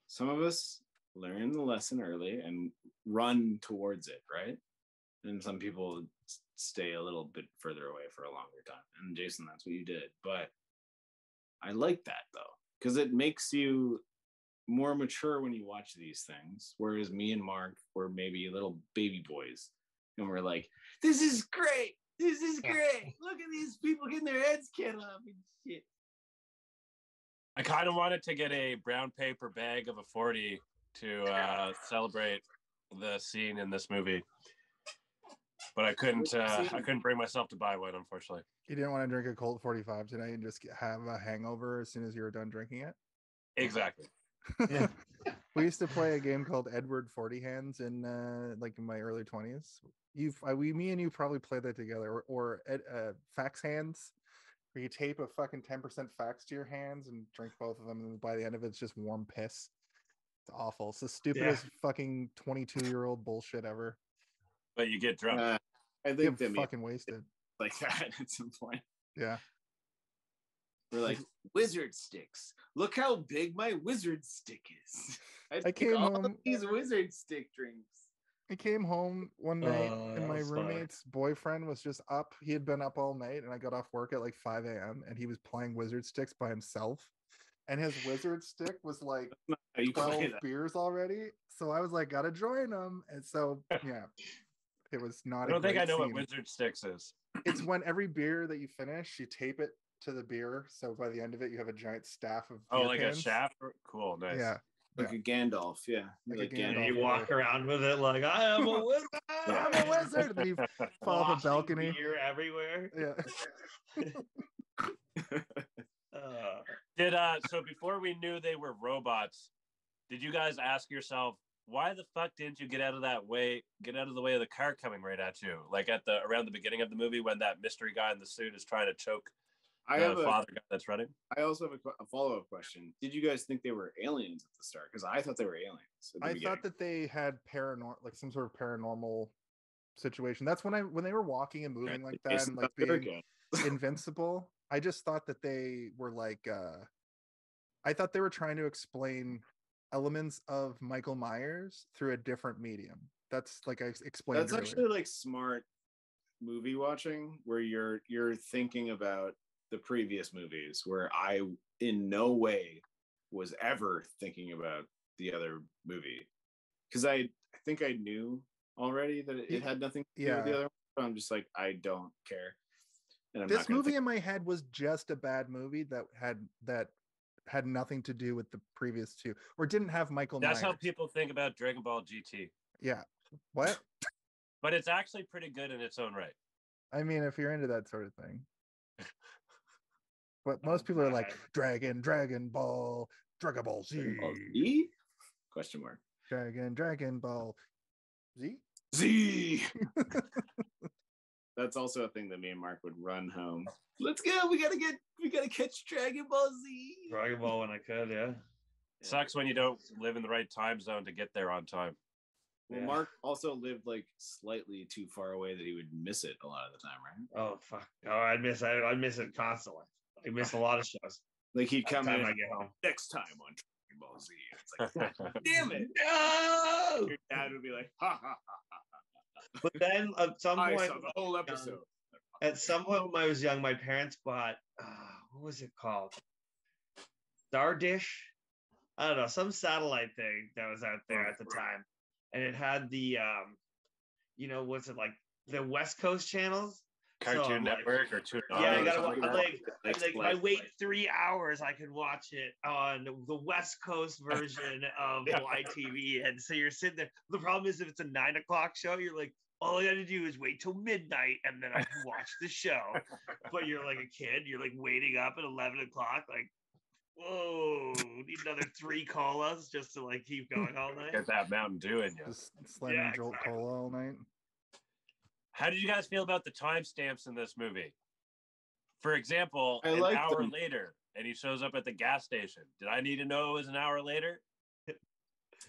some of us learn the lesson early and run towards it, right? And some people stay a little bit further away for a longer time. And Jason, that's what you did. But I like that though, because it makes you more mature when you watch these things. Whereas me and Mark were maybe little baby boys, and we're like, "This is great! This is great! Look at these people getting their heads cut off and shit." I kind of wanted to get a brown paper bag of a 40 to celebrate the scene in this movie, but I couldn't bring myself to buy one, unfortunately. You didn't want to drink a Colt 45 today and just have a hangover as soon as you were done drinking it? Exactly. Yeah. We used to play a game called Edward 40 Hands in my early 20s. Me and you probably played that together, or Fax Hands, where you tape a fucking 10% fax to your hands and drink both of them, and by the end of it, it's just warm piss. It's awful. It's the stupidest fucking 22-year-old bullshit ever. But you get drunk. I think they're fucking wasted. Like that at some point. Yeah. We're like, wizard sticks. Look how big my wizard stick is. I came home of these wizard stick drinks. I came home one night and my roommate's boyfriend was just up. He had been up all night, and I got off work at like 5 a.m. and he was playing wizard sticks by himself. And his wizard stick was like 12 beers already. So I was like, gotta join him. And so, yeah, it was not I don't think I know what wizard sticks is. It's when every beer that you finish, you tape it to the beer. So by the end of it, you have a giant staff of beer like cans. a shaft? Cool, nice. Yeah. Like a Gandalf, yeah. Like a And Gandalf. you walk around with it like, I am a wizard. I'm a wizard. And then you fall off a balcony. Beer everywhere. Yeah. So before we knew they were robots, did you guys ask yourself, why the fuck didn't you get out of the way of the car coming right at you? Like around the beginning of the movie when that mystery guy in the suit is trying to choke the father guy that's running. I also have a follow-up question. Did you guys think they were aliens at the start? Because I thought they were aliens. I thought that they had like some sort of paranormal situation. That's when they were walking and moving like that and like being invincible. I just thought that they were like I thought they were trying to explain elements of Michael Myers through a different medium. That's like I explained. That's actually like smart movie watching, where you're thinking about the previous movies, where I in no way was ever thinking about the other movie, because I think I knew already that it had nothing to do with the other one. So I'm just like, I don't care. And this movie in my head was just a bad movie that had nothing to do with the previous two, or didn't have Michael Myers. That's how people think about Dragon Ball GT. Yeah. What? But it's actually pretty good in its own right. I mean, if you're into that sort of thing. But most people are like, Dragon Ball Z? Question mark. Dragon Ball Z? Z! That's also a thing that me and Mark would run home. Let's go. We gotta catch Dragon Ball Z. Dragon Ball when I could, yeah. Sucks when you don't live in the right time zone to get there on time. Well, Mark also lived like slightly too far away that he would miss it a lot of the time, right? Oh fuck! Oh, I'd miss it constantly. I miss a lot of shows. Like he'd come in. I get home Next time on Dragon Ball Z. It's like, damn it! No! Your dad would be like, ha ha ha ha. But then at some point, I saw the whole episode. At some point when I was young, my parents bought what was it called? Star Dish? I don't know, some satellite thing that was out there at the time, and it had the what's it like, the West Coast channels, Cartoon Network or Toon. Yeah, I gotta like if I wait 3 hours, I can watch it on the West Coast version of YTV. And so you're sitting there. The problem is if it's a 9 o'clock show, you're like, all I gotta do is wait till midnight and then I can watch the show. But you're like a kid, you're like waiting up at 11 o'clock, like, whoa, need another 3 colas just to like keep going all night. Get that Mountain Dew in you. Just slamming Jolt Cola all night. How did you guys feel about the timestamps in this movie? For example, an hour later, and he shows up at the gas station. Did I need to know it was an hour later?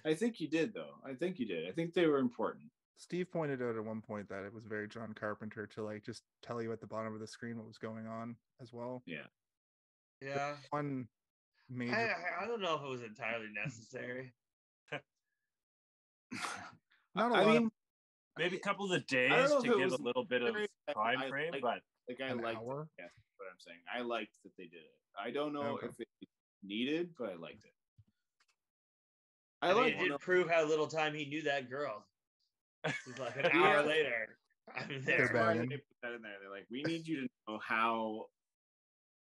I think you did, though. I think you did. I think they were important. Steve pointed out at one point that it was very John Carpenter to like just tell you at the bottom of the screen what was going on as well. Yeah. Yeah. One major. I don't know if it was entirely necessary. Not a lot. Maybe a couple of the days to give a little bit of time frame, but like I liked it. Yeah, that's what I'm saying. I liked that they did it. I don't know if it needed, but I liked it. It did prove how little time he knew that girl. It's like an hour later. I'm there. That's why they put that in there. They're like, we need you to know how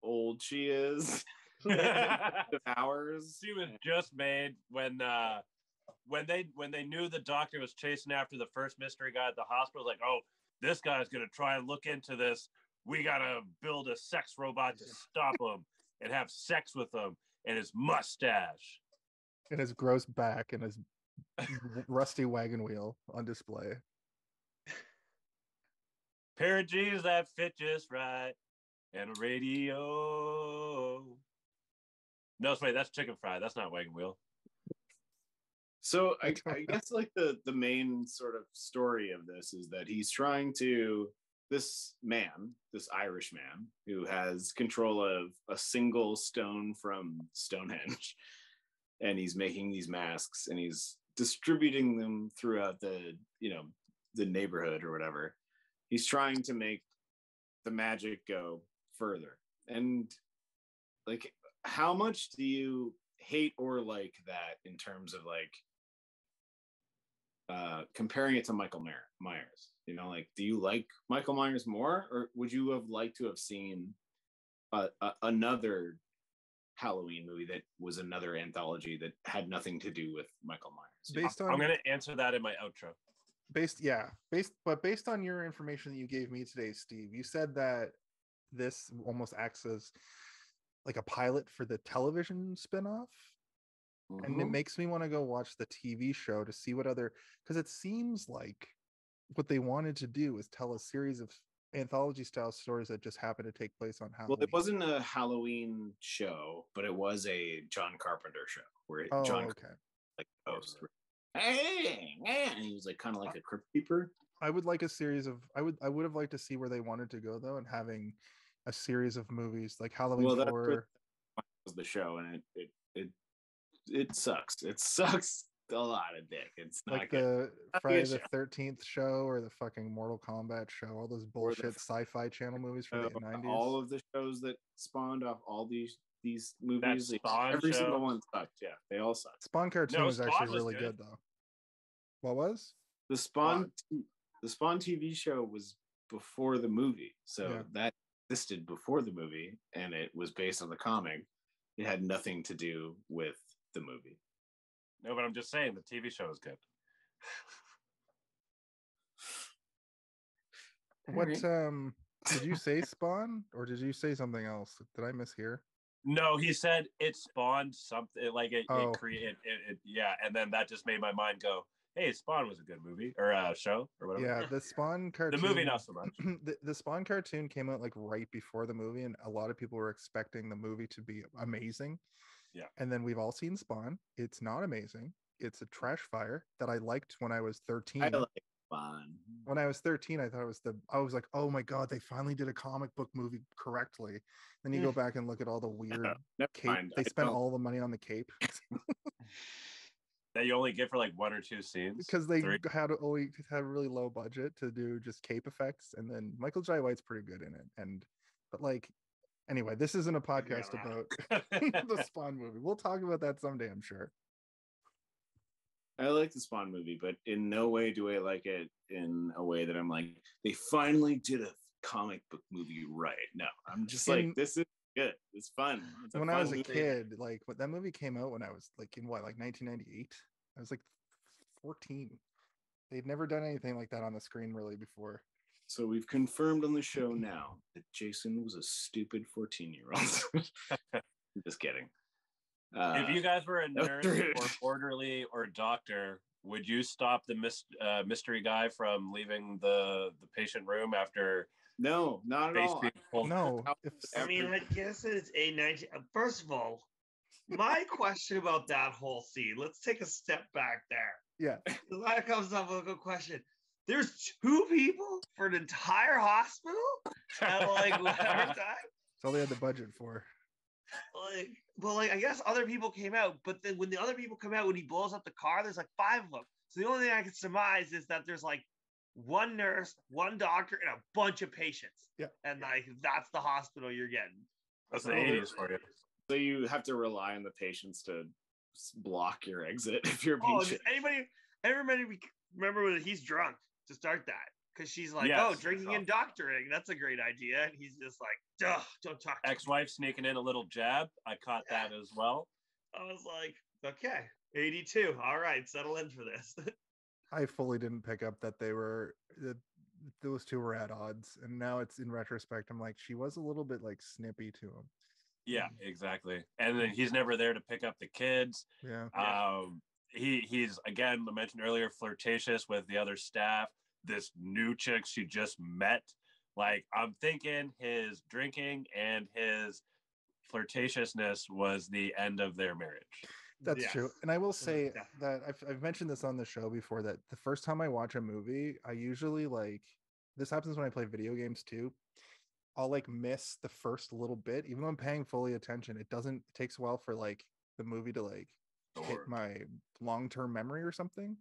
old she is. Hours. She was just made when they knew the doctor was chasing after the first mystery guy at the hospital. Like, oh, this guy's gonna try and look into this. We gotta build a sex robot to stop him and have sex with him, and his mustache and his gross back and his rusty wagon wheel on display. Pair of jeans that fit just right, and a radio. No, wait, that's chicken fry. That's not wagon wheel. So I guess like the main sort of story of this is that he's trying to, this Irish man who has control of a single stone from Stonehenge, and he's making these masks and he's distributing them throughout the neighborhood or whatever. He's trying to make the magic go further. And like, how much do you hate or like that in terms of like comparing it to Michael Myers? Like, do you like Michael Myers more, or would you have liked to have seen another Halloween movie that was another anthology that had nothing to do with Michael Myers? I'm going to answer that in my outro. Based on your information that you gave me today, Steve, you said that this almost acts as like a pilot for the television spinoff. And it makes me want to go watch the TV show to see what other, because it seems like what they wanted to do was tell a series of anthology style stories that just happen to take place on Halloween. Well, it wasn't a Halloween show, but it was a John Carpenter show where like host, hey, and he was like kind of like a crypt keeper. I would like a series of I would have liked to see where they wanted to go though, and having a series of movies like Halloween 4 was the show, and it sucks. It sucks a lot of dick. It's not like good. The Friday the 13th show or the fucking Mortal Kombat show, all those bullshit sci-fi channel movies from the 90s. All of the shows that spawned off all these movies, every show. single one sucked. Yeah, they all sucked. Spawn cartoon was actually really good though. What was? The Spawn TV show was before the movie, so that existed before the movie, and it was based on the comic. It had nothing to do with the movie. No, but I'm just saying the TV show is good. What did you say Spawn, or did you say something else? Did I mishear? No, he said it spawned something like it created it, yeah, and then that just made my mind go, hey, Spawn was a good movie or show or whatever. Yeah, the Spawn cartoon. The movie not so much. The Spawn cartoon came out like right before the movie, and a lot of people were expecting the movie to be amazing. Yeah. And then we've all seen Spawn. It's not amazing. It's a trash fire that I liked when I was 13. I like Spawn. When I was 13, I thought I was like, oh my God, they finally did a comic book movie correctly. Then you go back and look at all the weird cape. They spent all the money on the cape. That you only get for like 1 or 2 scenes. Because they had a really low budget to do just cape effects. And then Michael Jai White's pretty good in it. But like, anyway, this isn't a podcast about the Spawn movie. We'll talk about that someday, I'm sure. I like the Spawn movie, but in no way do I like it in a way that I'm like, they finally did a comic book movie right. No, I'm just like, this is good. It's fun. When I was a kid, like that movie came out when I was like in 1998? I was like 14. They'd never done anything like that on the screen really before. So we've confirmed on the show now that Jason was a stupid 14-year-old. I'm just kidding. If you guys were a nurse or orderly or doctor, would you stop the mystery guy from leaving the patient room after? No, not at all. No. I mean, I guess it's a 19. First of all, my question about that whole scene. Let's take a step back there. Yeah, that comes up with a good question. There's 2 people for an entire hospital at like whatever time. That's all they had the budget for. Like, I guess other people came out, but then when the other people come out, when he blows up the car, there's like 5 of them. So the only thing I can surmise is that there's like 1 nurse, 1 doctor, and a bunch of patients. Yeah. And like, that's the hospital you're getting. That's the 80s for you. So you have to rely on the patients to block your exit if you're being everybody remember when he's drunk to start that. Because she's like, drinking and doctoring. That's a great idea. And he's just like, duh, don't talk to Ex-wife sneaking in a little jab. I caught that as well. I was like, okay, 82. All right, settle in for this. I fully didn't pick up that those 2 were at odds. And now it's in retrospect, I'm like, she was a little bit like snippy to him. Yeah, exactly. And then he's never there to pick up the kids. Yeah. He's, again, I mentioned earlier, flirtatious with the other staff. This new chick she just met. Like, I'm thinking his drinking and his flirtatiousness was the end of their marriage. That's true. And I will say that I've mentioned this on the show before, that the first time I watch a movie, I usually like, this happens when I play video games too. I'll like miss the first little bit, even though I'm paying fully attention. It takes a while for like the movie to like hit my long-term memory or something.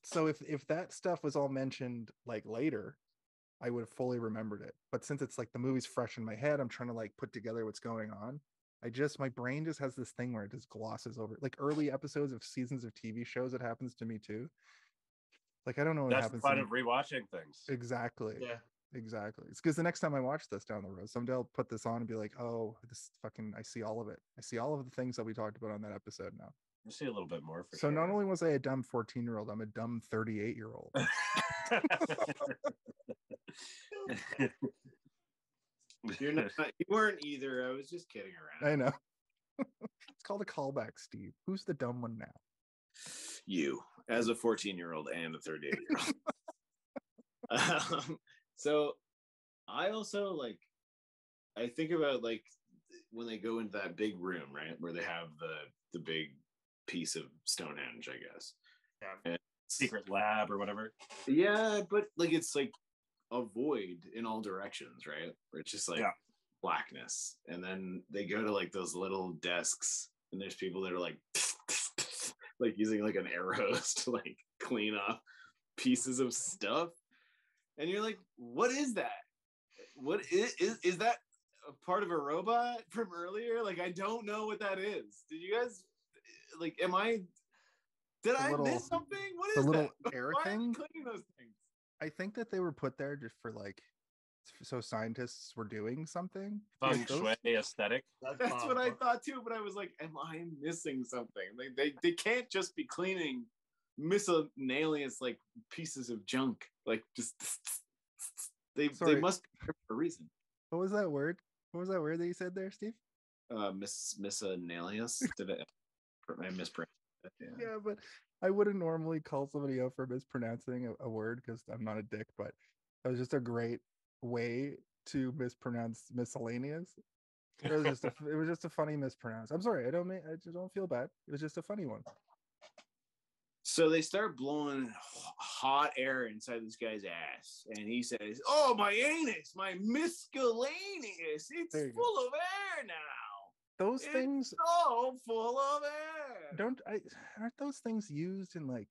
So if that stuff was all mentioned like later, I would have fully remembered it. But since it's like the movie's fresh in my head, I'm trying to like put together what's going on. My brain just has this thing where it just glosses over, like early episodes of seasons of TV shows. It happens to me too. Like, I don't know what happens. That's the fun of rewatching things. Exactly. Yeah. Exactly. It's because the next time I watch this down the road, someday I'll put this on and be like, oh, this fucking, I see all of it. I see all of the things that we talked about on that episode now. You see a little bit more for so sure. Not only was I a dumb 14-year-old, I'm a dumb 38-year-old. You weren't either. I was just kidding around. I know. It's called a callback, Steve. Who's the dumb one now? You, as a 14-year-old and a 38-year-old. So I also like, I think about like when they go into that big room, right, where they have the big piece of Stonehenge, I guess. Yeah. And secret lab or whatever. Yeah, but like it's like a void in all directions, right? Where it's just like blackness. And then they go to like those little desks, and there's people that are like like using like an air hose to like clean off pieces of stuff. And you're like, what is that? What is that a part of a robot from earlier? Like, I don't know what that is. Did you guys like? Did I miss something? What is the little that? air Why thing? are we cleaning those things? I think that they were put there just for like, so scientists were doing something. Feng shui aesthetic. That's what I thought too. But I was like, am I missing something? Like they can't just be cleaning miscellaneous like pieces of junk. Like just they must be there for a reason. What was that word? What was that word that you said there, Steve? Miscellaneous. Did I mispronounce it? Yeah, but I wouldn't normally call somebody out for mispronouncing a word because I'm not a dick, but that was just a great way to mispronounce miscellaneous. It was just a funny mispronounce. I'm sorry, I just don't feel bad. It was just a funny one. So they start blowing hot air inside this guy's ass, and he says, "Oh, my anus, my miscellaneous, it's full of air now. Those things so full of air." Aren't those things used in like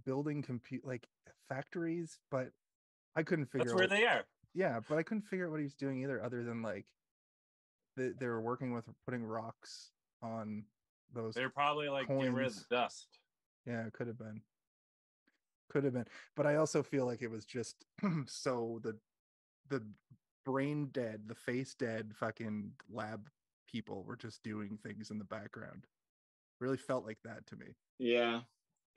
building like factories? But I couldn't figure. That's where they are. Yeah, but I couldn't figure out what he was doing either, other than like they were working with putting rocks on those. They're probably like getting rid of the dust. Yeah, it could have been. But I also feel like it was just so the brain dead, the face dead fucking lab people were just doing things in the background. Really felt like that to me. Yeah.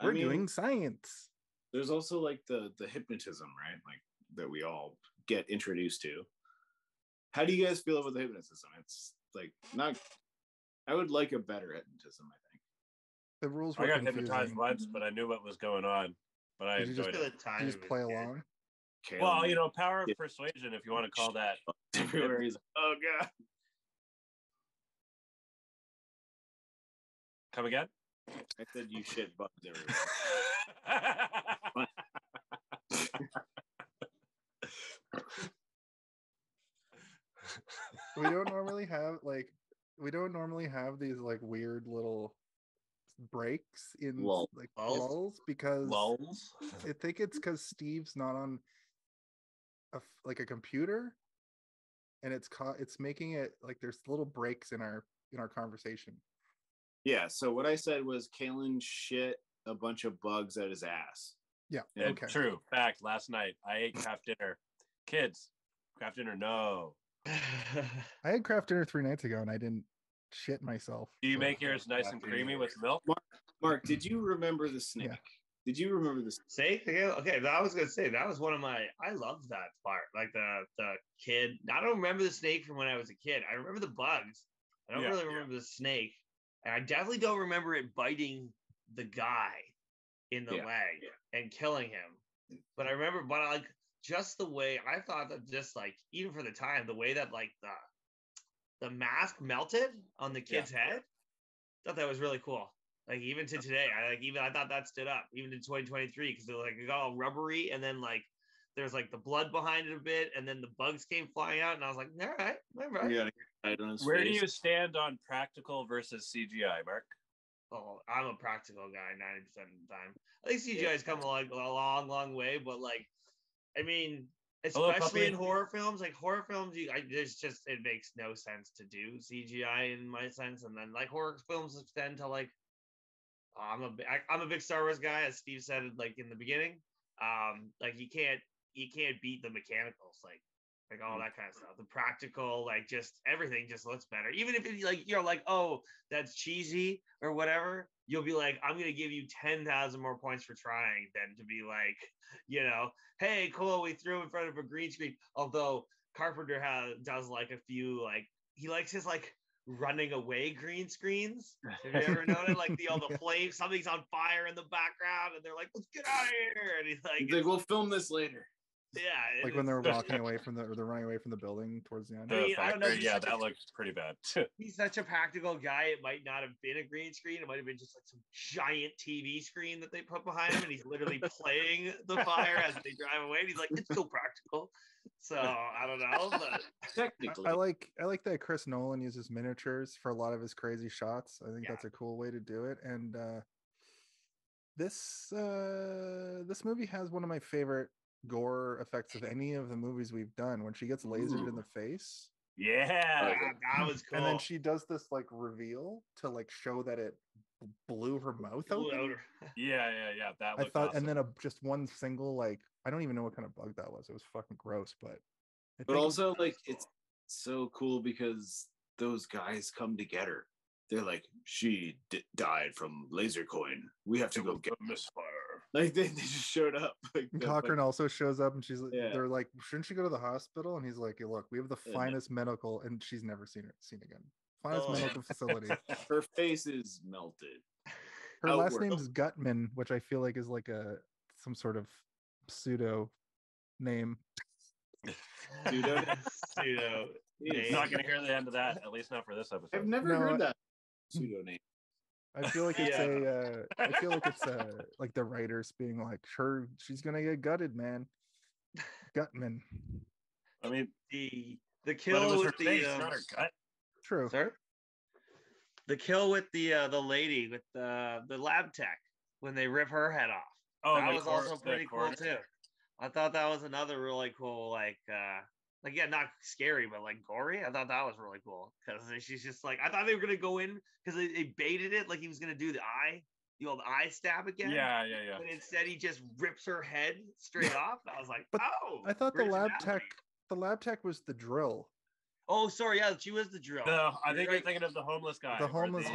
We're doing science. There's also like the hypnotism, right? Like that we all get introduced to. How do you guys feel about the hypnotism? It's like not, I would like a better hypnotism, I think. The rules were I got confusing. hypnotized once, but I knew what was going on. But I enjoyed it. You just play along? Well, power of persuasion, if you want to call that. Everywhere he's like, oh God. Come again? I said you shit bugs everywhere. We don't normally have these like weird little breaks in like lulls because I think it's because Steve's not on a computer, and it's making it like there's little breaks in our conversation. Yeah, so what I said was Kalen shit a bunch of bugs at his ass. Yeah, okay. True. Fact, last night I ate craft dinner. Kids, craft dinner, no. I had craft dinner 3 nights ago and I didn't shit myself. Do you make yours nice and creamy with milk? Mark, did you remember the snake? Yeah. Did you remember the snake? Okay, I was gonna say that was one of my. I loved that part. Like the kid. I don't remember the snake from when I was a kid. I remember the bugs. I don't really remember the snake, and I definitely don't remember it biting the guy in the leg and killing him. But I remember, like just the way I thought that, just like even for the time, the way that like the mask melted on the kid's head. I thought that was really cool. Like even to today, I thought that stood up even in 2023 because it got all rubbery, and then like there's like the blood behind it a bit, and then the bugs came flying out, and I was like, all right. Where do you stand on practical versus CGI, Mark? Oh, I'm a practical guy 90% of the time. I think CGI has come like a long way, but like, I mean, especially in horror films, like horror films, it makes no sense to do CGI in my sense, and then like horror films extend to like. I'm a big Star Wars guy, as Steve said, like in the beginning. Like you can't beat the mechanicals, like all that kind of stuff. The practical, like just everything just looks better. Even if it's like you're like, oh, that's cheesy or whatever, you'll be like, I'm gonna give you 10,000 more points for trying than to be like, hey, cool, we threw in front of a green screen. Although Carpenter does like a few, like he likes his like running away green screens. Have you ever noticed like the flame, something's on fire in the background, and they're like, "Let's get out of here!" And he's like, "We'll film this later." Yeah, like when they're walking away from they're running away from the building towards the end. I mean, I don't know. Yeah, that looks pretty bad. He's such a practical guy. It might not have been a green screen. It might have been just like some giant TV screen that they put behind him, and he's literally playing the fire as they drive away. And he's like, "It's so practical." So I don't know, but Technically, I like that Chris Nolan uses miniatures for a lot of his crazy shots. I think that's a cool way to do it. And this movie has one of my favorite gore effects of any of the movies we've done, when she gets lasered in the face. Yeah, that was cool. And then she does this like reveal to like show that it blew her mouth open. Yeah. That I thought, awesome. and then just one single, like, I don't even know what kind of bug that was. It was fucking gross, but also like it's so cool because those guys come to get her. They're like, she died from laser coin. We have to go get misfire. Like they just showed up. Like Cochran also shows up, and they're like, shouldn't she go to the hospital? And he's like, look, we have the finest medical, and she's never seen again. Finest medical facility. Her face is melted. Her last name is Gutman, which I feel like is like some sort of pseudo name. Pseudo. He's not gonna hear the end of that, at least not for this episode. I've never heard that pseudo name. I feel like it's like the writers being like, sure, she's gonna get gutted, man. Gutman. I mean, the kill with the face, not her gut. True. Sir? The kill with the lady with the lab tech when they rip her head off. Oh, that was also pretty cool too. I thought that was another really cool, like not scary, but like gory. I thought that was really cool because she's just like, I thought they were gonna go in because they baited it like he was gonna do the old eye stab again. Yeah. But instead he just rips her head straight off. I was like, but oh. I thought the lab tech was the drill. Oh, sorry, yeah, she was the drill. No, I think you're thinking of the homeless guy. The homeless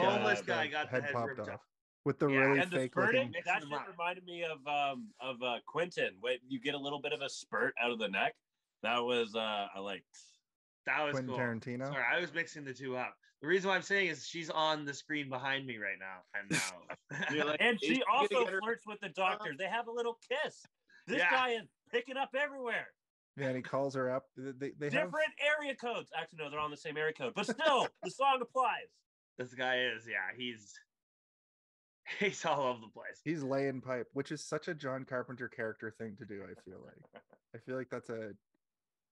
guy got the head popped ripped off off. with the really and fake the spurting, looking. that shit reminded me of Quentin. When you get a little bit of a spurt out of the neck, that was I liked. That was Quentin cool. Tarantino. Sorry, I was mixing the two up. The reason why I'm saying is she's on the screen behind me right now. And she also flirts with the doctor. They have a little kiss. This guy is picking up everywhere. Yeah, and he calls her up. They different area codes. Actually, no, they're on the same area code, but still, the song applies. This guy is, he's all over the place. He's laying pipe, which is such a John Carpenter character thing to do. I feel like that's a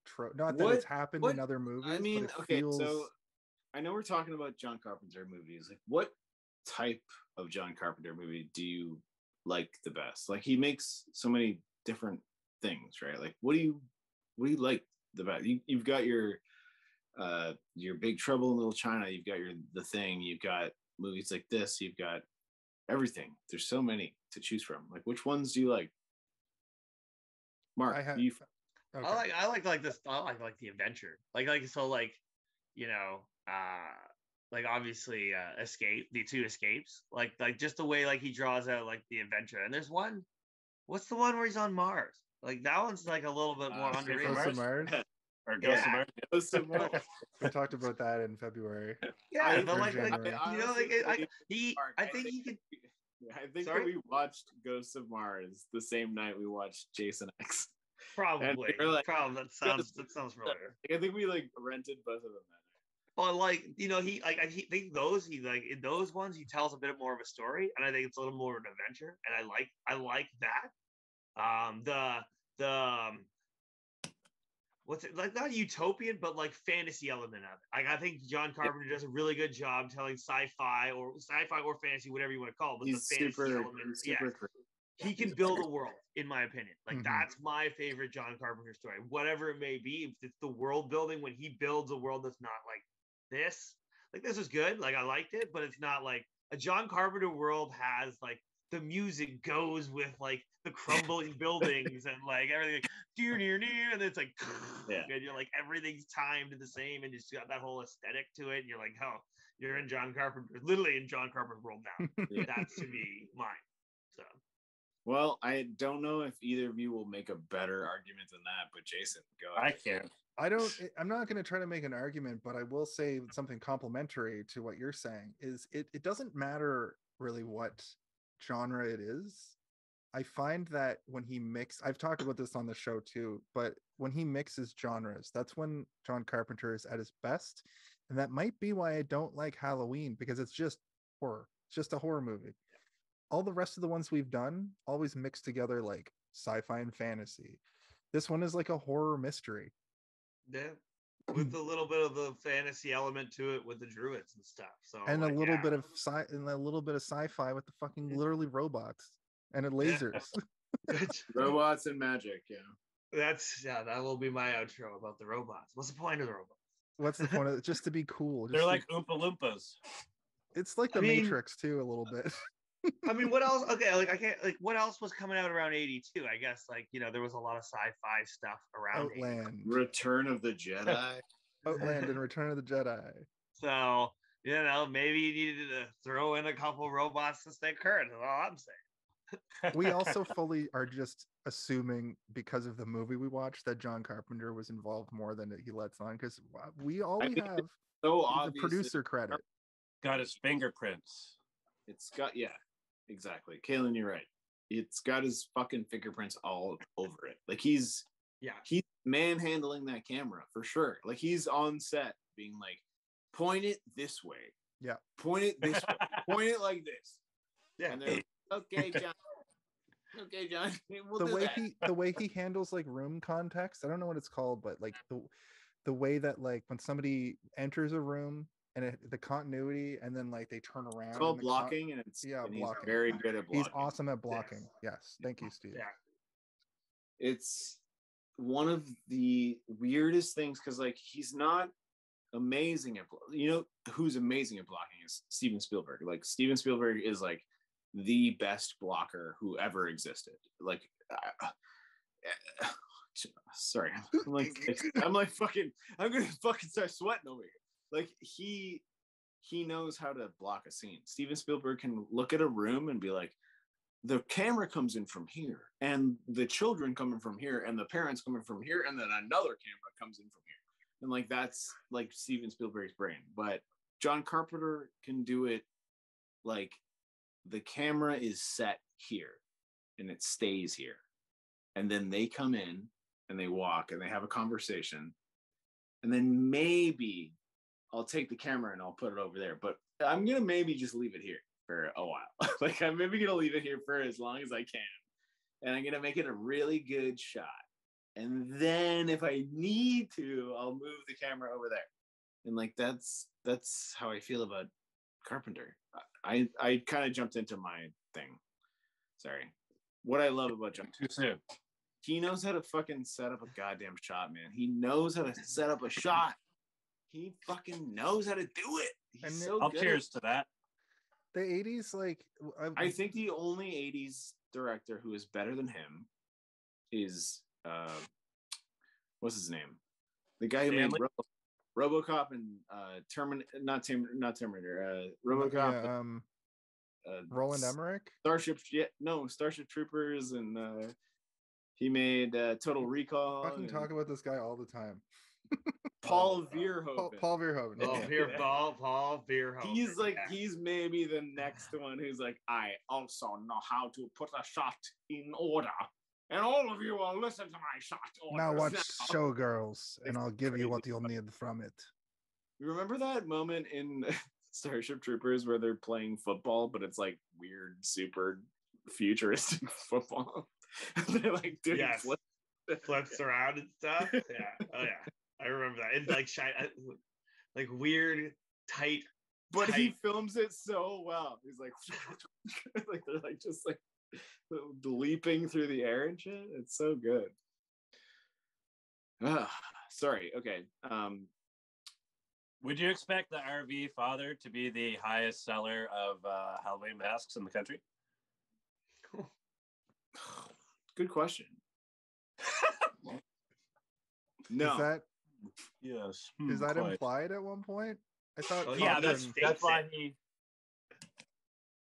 trope. Not that it's happened in other movies. I mean, but it feels... so I know we're talking about John Carpenter movies. Like, what type of John Carpenter movie do you like the best? Like, he makes so many different things, right? Like, what do you like the best? You've got your Big Trouble in Little China. You've got The Thing. You've got movies like this. You've got everything. There's so many to choose from. Like, which ones do you like? Mark, I like this. I like the adventure. Like obviously Escape, the two Escapes. Like just the way like he draws out like the adventure. And there's one. What's the one where he's on Mars? Like that one's like a little bit more underrated. Ghost of Mars. Or Ghost of Mars. We talked about that in February. Yeah, but I think he could. I think that we watched Ghosts of Mars the same night we watched Jason X. Probably. That sounds familiar. I think we like rented both of them that But night. like, in those ones he tells a bit more of a story, and I think it's a little more of an adventure, and I like that. What's it like? Not utopian, but like fantasy element of it. Like I think John Carpenter does a really good job telling sci-fi or fantasy, whatever you want to call it. But He's the fantasy element, he can build a world, in my opinion. Like that's my favorite John Carpenter story. Whatever it may be, if it's the world building when he builds a world that's not like this. Like this is good. Like I liked it, but it's not like a John Carpenter world has like the music goes with like the crumbling buildings and like everything like near, and it's like and you're like everything's timed the same and just got that whole aesthetic to it. And you're like, oh, you're in John Carpenter, literally in John Carpenter's world now. That's to me mine. So. Well, I don't know if either of you will make a better argument than that, but Jason, go ahead. I can. I'm not going to try to make an argument, but I will say something complimentary to what you're saying is it doesn't matter really what genre it is. I find that when I've talked about this on the show too, but when he mixes genres, that's when John Carpenter is at his best. And that might be why I don't like Halloween, because it's just horror. It's just a horror movie. All the rest of the ones we've done always mix together like sci-fi and fantasy. This one is like a horror mystery. Yeah. With a little bit of the fantasy element to it with the druids and stuff. So and a little bit of sci-fi with the fucking literally robots and lasers. Robots and magic, that will be my outro about the robots. What's the point of the robots? What's the point of it? Just to be cool. They're like Oompa Loompas. It's like the Matrix too, a little bit. I mean, what else? Okay, like I can't. Like, what else was coming out around '82? I guess, like, there was a lot of sci-fi stuff around. Outland, Return of the Jedi. Outland and Return of the Jedi. So maybe you needed to throw in a couple robots to stay current. Is all I'm saying. We also fully are just assuming, because of the movie we watched, that John Carpenter was involved more than he lets on, because we have so the producer credit. Got his fingerprints. It's got exactly. Kaylin, you're right. It's got his fucking fingerprints all over it. Like he's manhandling that camera for sure. Like he's on set being like, point it this way. Yeah. Point it this way. Point it like this. Yeah. And they're like, okay, John. Okay, John. The way he handles like room context, I don't know what it's called, but like the way that like when somebody enters a room and the continuity, and then like they turn around. It's called blocking, and blocking. He's very good at blocking. He's awesome at blocking. Yes. Thank you, Steve. Yeah. It's one of the weirdest things because like he's not amazing at who's amazing at blocking is Steven Spielberg. Like Steven Spielberg is like the best blocker who ever existed. Like sorry, I'm gonna fucking start sweating over here. Like he knows how to block a scene. Steven Spielberg can look at a room and be like, the camera comes in from here, and the children coming from here, and the parents coming from here, and then another camera comes in from here. And like that's like Steven Spielberg's brain. But John Carpenter can do it like the camera is set here and it stays here. And then they come in and they walk and they have a conversation. And then maybe I'll take the camera and I'll put it over there. But I'm going to maybe just leave it here for a while. Like I'm maybe going to leave it here for as long as I can. And I'm going to make it a really good shot. And then if I need to, I'll move the camera over there. And like, that's how I feel about Carpenter. I kind of jumped into my thing. Sorry. What I love about John too soon. He knows how to fucking set up a goddamn shot, man. He knows how to set up a shot. He fucking knows how to do it. He's so good. Cheers to that. The 80s, like I think the only 80s director who is better than him is what's his name? The guy who made RoboCop and not Terminator. RoboCop. Roland Emmerich. Starship Troopers, and he made Total Recall. I can talk about this guy all the time. Paul Verhoeven. Paul Verhoeven. Paul Verhoeven. He's maybe the next one who's like, I also know how to put a shot in order. And all of you will listen to my shot orders. Now watch Showgirls, and I'll give you what you'll need from it. You remember that moment in Starship Troopers where they're playing football, but it's like weird, super futuristic football? They're like doing flips around and stuff. Yeah. Oh yeah. I remember that. It's like like weird, tight. But he films it so well. He's like, like they're like just like leaping through the air and shit. It's so good. Sorry. Okay. Would you expect the RV Father to be the highest seller of Halloween masks in the country? Good question. No. Is that implied at one point? I thought. That's why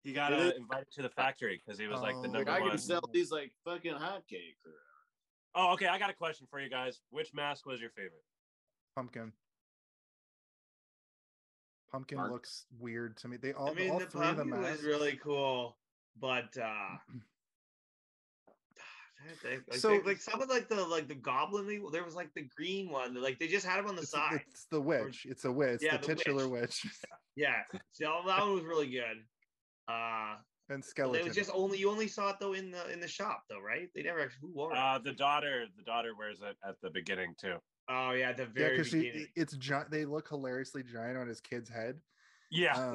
he got invited to the factory because he was like the number one. I can sell these like fucking hotcakes. Oh, okay. I got a question for you guys. Which mask was your favorite? Pumpkin. Pumpkin Mark? looks weird to me. They I all mean, all the three of the pumpkin was masks really cool, but I So- think like some of the goblin, there was like the green one. Like they just had him on the side. it's the witch. It's a witch. Yeah, the the titular witch. Yeah, so that one was really good. And But skeleton. it was just you only saw it though in the shop though, right? They never actually who wore it. The daughter wears it at the beginning too. Oh yeah, at the Yeah, very because beginning. it's giant. They look hilariously giant on his kid's head. Yeah.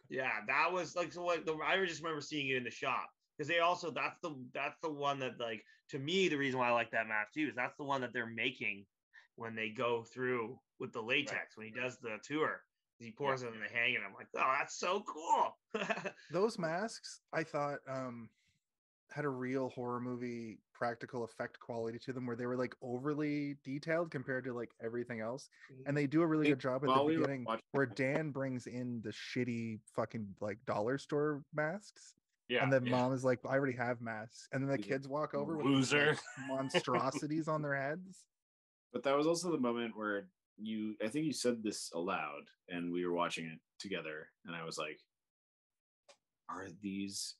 Yeah, that was like so. What I just remember seeing it in the shop because they also that's the one that like to me the reason why I like that mask too is that's the one that they're making when they go through with the latex when he does the tour. He pours it and they hang it. I'm like, oh, that's so cool. Those masks, I thought, had a real horror movie practical effect quality to them, where they were like overly detailed compared to like everything else. And they do a really good job at the beginning, where Dan brings in the shitty fucking like dollar store masks. Yeah. And then mom is like, I already have masks. And then the kids walk over with these, like, monstrosities on their heads. But that was also the moment where I think you said this aloud and we were watching it together and I was like, are these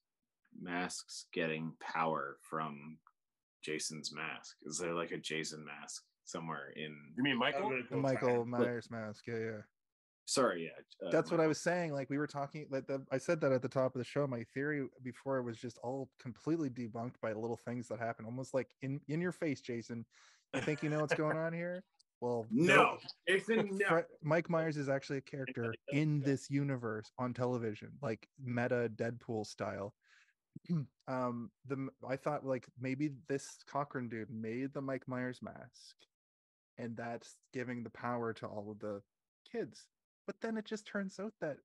masks getting power from Jason's mask? Is there like a Jason mask somewhere in... You mean Michael? The Michael Myers mask. Yeah. Sorry, yeah. That's what I was saying. Like we were talking, like I said that at the top of the show. My theory before was just all completely debunked by little things that happen, almost like in your face, Jason. You think you know what's going on here? Well, no, Jason, no. Mike Myers is actually a character in this universe on television, like meta Deadpool style. I thought like maybe this Cochran dude made the Mike Myers mask, and that's giving the power to all of the kids. But then it just turns out that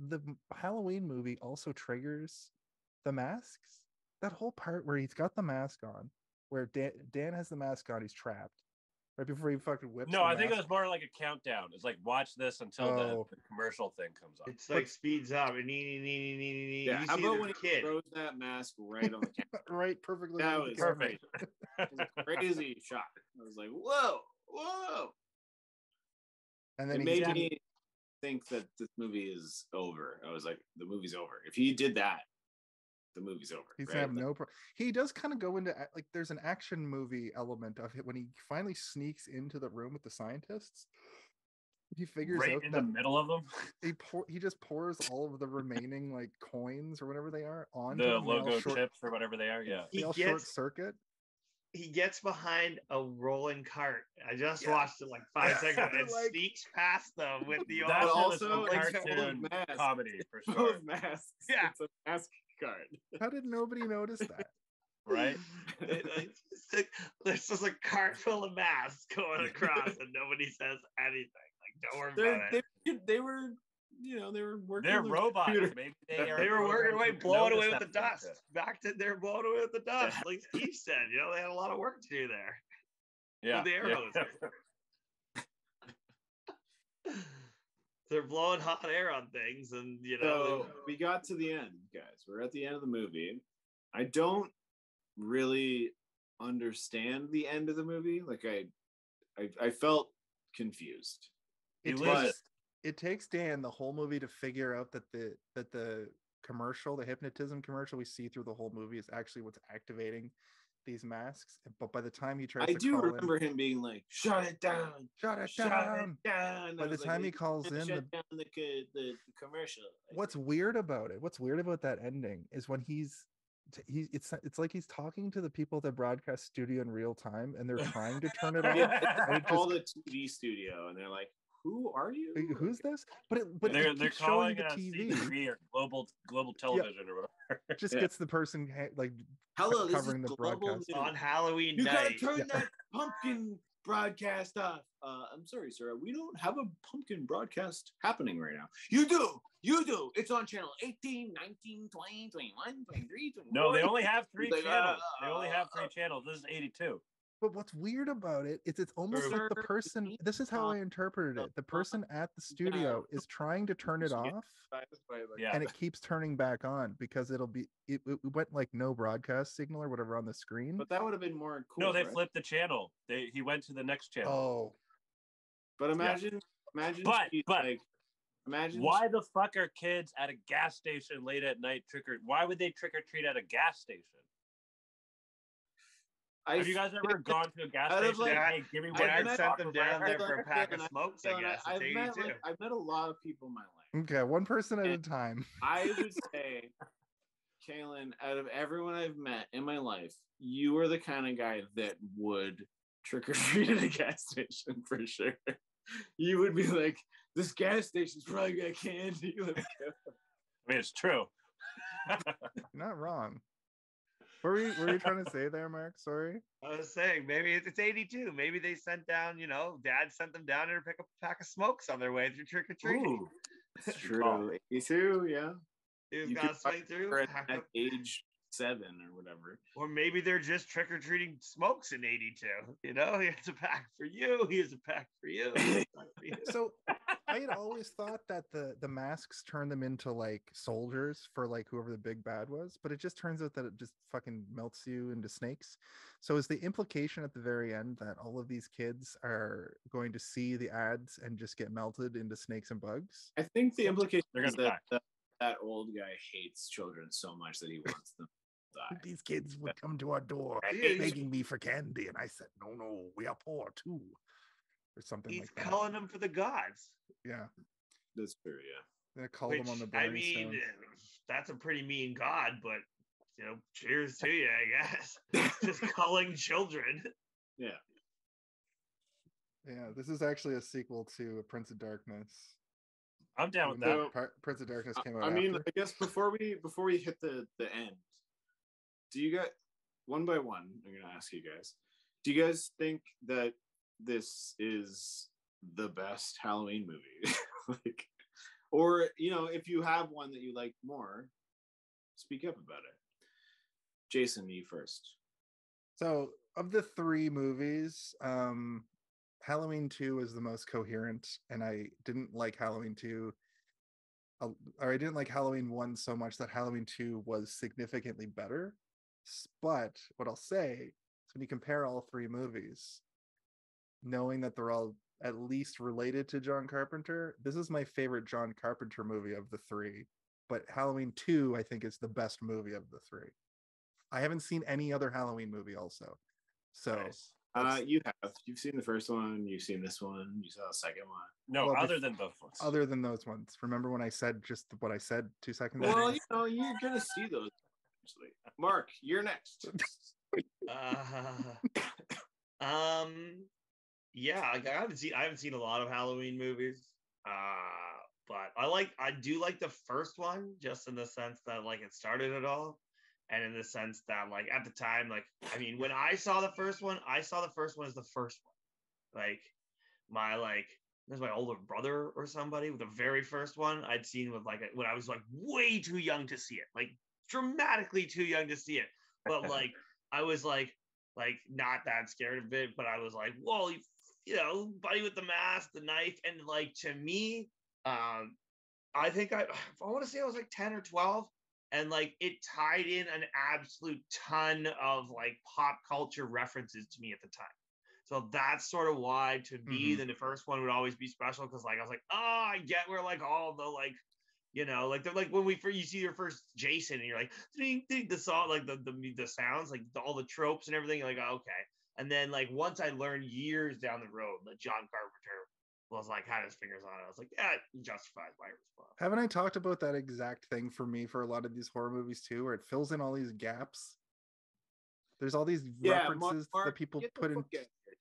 the Halloween movie also triggers the masks. That whole part where he's got the mask on, where Dan has the mask on, he's trapped. Right before he fucking whips. No, I think it was more like a countdown. It's like watch this until the commercial thing comes on. It's like speeds up. Yeah, how about when he throws that mask right on the camera? Right, perfectly. That was perfect. It was a crazy shot. I was like, whoa. And then it made me think that this movie is over. I was like, the movie's over. If he did that, the movie's over. He's right? have no he does kind of go into like there's an action movie element of it when he finally sneaks into the room with the scientists. He figures right out in that the middle of them. He just pours all of the remaining like coins or whatever they are on the logo chips or whatever they are. Yeah, they all short circuit. He gets behind a rolling cart. I just watched it like 5 seconds and like, sneaks past them with the that's also cartoon comedy for sure. Both masks. Yeah, it's a mask card. How did nobody notice that? Right? There's just a cart full of masks going across, and nobody says anything. Like, don't worry about it. They were, they were working. They're robots. Maybe they were working away, blowing away with the dust. They're blowing away with the dust. Like Steve said, they had a lot of work to do there. Yeah. With the arrows. They're blowing hot air on things, and So we got to the end, guys. We're at the end of the movie. I don't really understand the end of the movie. Like I felt confused. It takes Dan the whole movie to figure out that the commercial, the hypnotism commercial we see through the whole movie is actually what's activating these masks. But by the time he tries to remember him being like, shut it down. By the time he calls in the commercial. What's weird about that ending is when it's like he's talking to the people at the broadcast studio in real time and they're trying to turn it off. They call the TV studio and they're like, who are you? Who's this? But they're calling the TV CTV or global television or whatever. It just gets the person like hello, covering the broadcast on Halloween you night. You gotta turn that pumpkin broadcast off. I'm sorry, sir. We don't have a pumpkin broadcast happening right now. You do. It's on channel 18, 19, 20, 21, 23, 24. No, they only have three channels. They only have 3 channels. This is 82. But what's weird about it is it's almost like the person, this is how I interpreted it. The person at the studio is trying to turn it off and it keeps turning back on because it went like no broadcast signal or whatever on the screen. But that would have been more cool. No, they flipped the channel. He went to the next channel. Oh. But imagine imagine why the fuck are kids at a gas station late at night why would they trick or treat at a gas station? Have you guys ever gone to a gas station? Like, hey, give me Dad sent them down there for a pack of smokes, I guess. I've met a lot of people in my life. Okay, one person at a time. I would say, Kaylin, out of everyone I've met in my life, you are the kind of guy that would trick or treat at a gas station for sure. You would be like, this gas station's probably got candy. I mean, it's true. You're not wrong. What were you trying to say there, Mark? Sorry. I was saying maybe it's 82. Maybe they sent down, Dad sent them down there to pick up a pack of smokes on their way through trick or treating. It's true. 82, yeah. He's got to swing through at age 7 or whatever. Or maybe they're just trick or treating smokes in 82. Here's a pack for you. Here's a pack for you. So I had always thought that the masks turn them into like soldiers for like whoever the big bad was, but it just turns out that it just fucking melts you into snakes. So is the implication at the very end that all of these kids are going to see the ads and just get melted into snakes and bugs? I think the implication is that that old guy hates children so much that he wants them to die. These kids would come to our door begging me for candy, and I said, no, we are poor too. Or something like that. He's calling them for the gods. Yeah. That's true, yeah. They call them on the burning stone. That's a pretty mean god, but cheers to you, I guess. Just calling children. Yeah. Yeah, this is actually a sequel to Prince of Darkness. I'm down with that. Prince of Darkness came out. I mean, I guess before we hit the end, do you guys, one by one, I'm gonna ask you guys, do you guys think that this is the best Halloween movie? Like, or if you have one that you like more, speak up about it. Jason, you first. So of the 3 movies, Halloween 2 is the most coherent, and I didn't like Halloween 2, or I didn't like Halloween 1 so much that Halloween 2 was significantly better. But what I'll say is when you compare all 3 movies, knowing that they're all at least related to John Carpenter, this is my favorite John Carpenter movie of the 3. But Halloween 2, I think, is the best movie of the 3. I haven't seen any other Halloween movie also. So nice. You've seen the first one, you've seen this one, you saw the second one. No, other than those ones. Other than those ones. Remember when I said just what I said 2 seconds ago? Well, you're gonna see those eventually. Mark, you're next. Yeah, I haven't seen a lot of Halloween movies, but I do like the first one, just in the sense that like it started it all, and in the sense that like at the time, like I mean, when I saw the first one as the first one. Like there's my older brother or somebody with the very first one I'd seen with when I was like way too young to see it, like dramatically too young to see it, but like I was like not that scared of it, but I was like, whoa, buddy with the mask, the knife, and like to me, I think I want to say I was like 10 or 12, and like it tied in an absolute ton of like pop culture references to me at the time. So that's sort of why to me the first one would always be special, because like I was like, oh, I get where like all the like they're like when you see your first Jason and you're like ding, ding, the song, like the sounds, like all the tropes and everything, you're like, oh, okay. And then like once I learned years down the road that John Carpenter was like had his fingers on it, I was like, yeah, it justifies my response. Haven't I talked about that exact thing for me for a lot of these horror movies too, where it fills in all these gaps? There's all these references Mark, that people put in.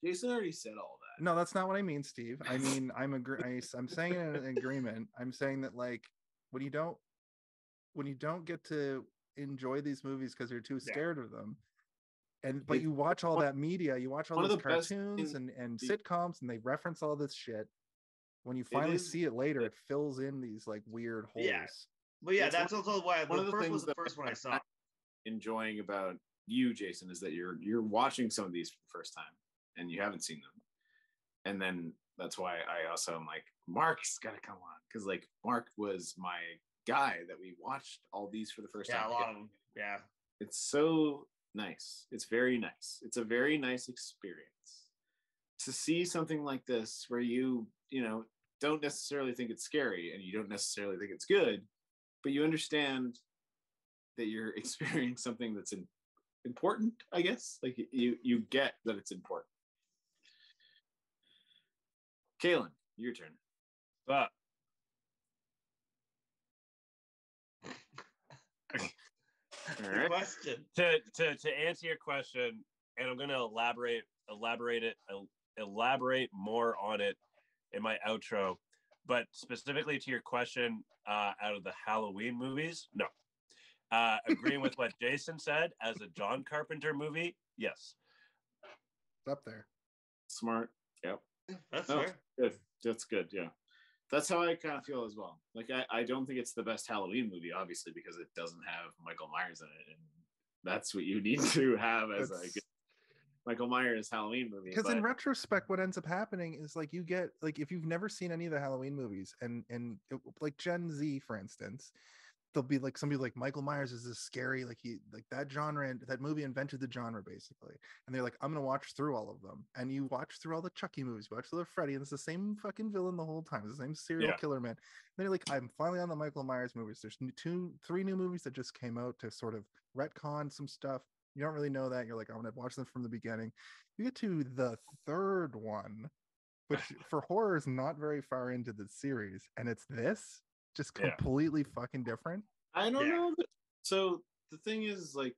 Jason already said all that. No, that's not what I mean, Steve. I mean, I'm saying in agreement. I'm saying that like when you don't get to enjoy these movies because you're too scared of them, but you watch all that media, you watch all those cartoons and sitcoms, and they reference all this shit. When you finally see it later, it fills in these like weird holes. Yeah, but yeah, that's also why the first was the first one I saw. Enjoying about you, Jason, is that you're watching some of these for the first time and you haven't seen them, and then that's why I also am like, Mark's got to come on, because like Mark was my guy that we watched all these for the first time. Yeah, a lot of them. Yeah, it's so nice. It's very nice. It's a very nice experience to see something like this where you know, don't necessarily think it's scary and you don't necessarily think it's good, but you understand that you're experiencing something that's important, I guess. Like you get that it's important. Kaylin, your turn. But All right. Question. To answer your question, and I'm going to elaborate more on it in my outro, but specifically to your question, out of the Halloween movies, no. Agreeing with what Jason said, as a John Carpenter movie, yes. It's up there. Smart. Yep. That's No, fair. good. That's good. Yeah. That's how I kind of feel as well. Like, I don't think it's the best Halloween movie, obviously, because it doesn't have Michael Myers in it. And that's what you need to have as a good Michael Myers Halloween movie. Because in retrospect, what ends up happening is like you get, like, if you've never seen any of the Halloween movies, and like Gen Z, for instance, they'll be like, somebody like Michael Myers is this scary, like he, like that genre, and that movie invented the genre basically. And they're like, I'm gonna watch through all of them. And you watch through all the Chucky movies, you watch through the Freddy, and it's the same fucking villain the whole time. It's the same serial killer man. And then you're like, I'm finally on the Michael Myers movies. There's 3 new movies that just came out to sort of retcon some stuff. You don't really know that. You're like, I'm gonna watch them from the beginning. You get to the 3rd one, which for horror is not very far into the series, and it's this. Just completely fucking different. I don't know. So the thing is, like,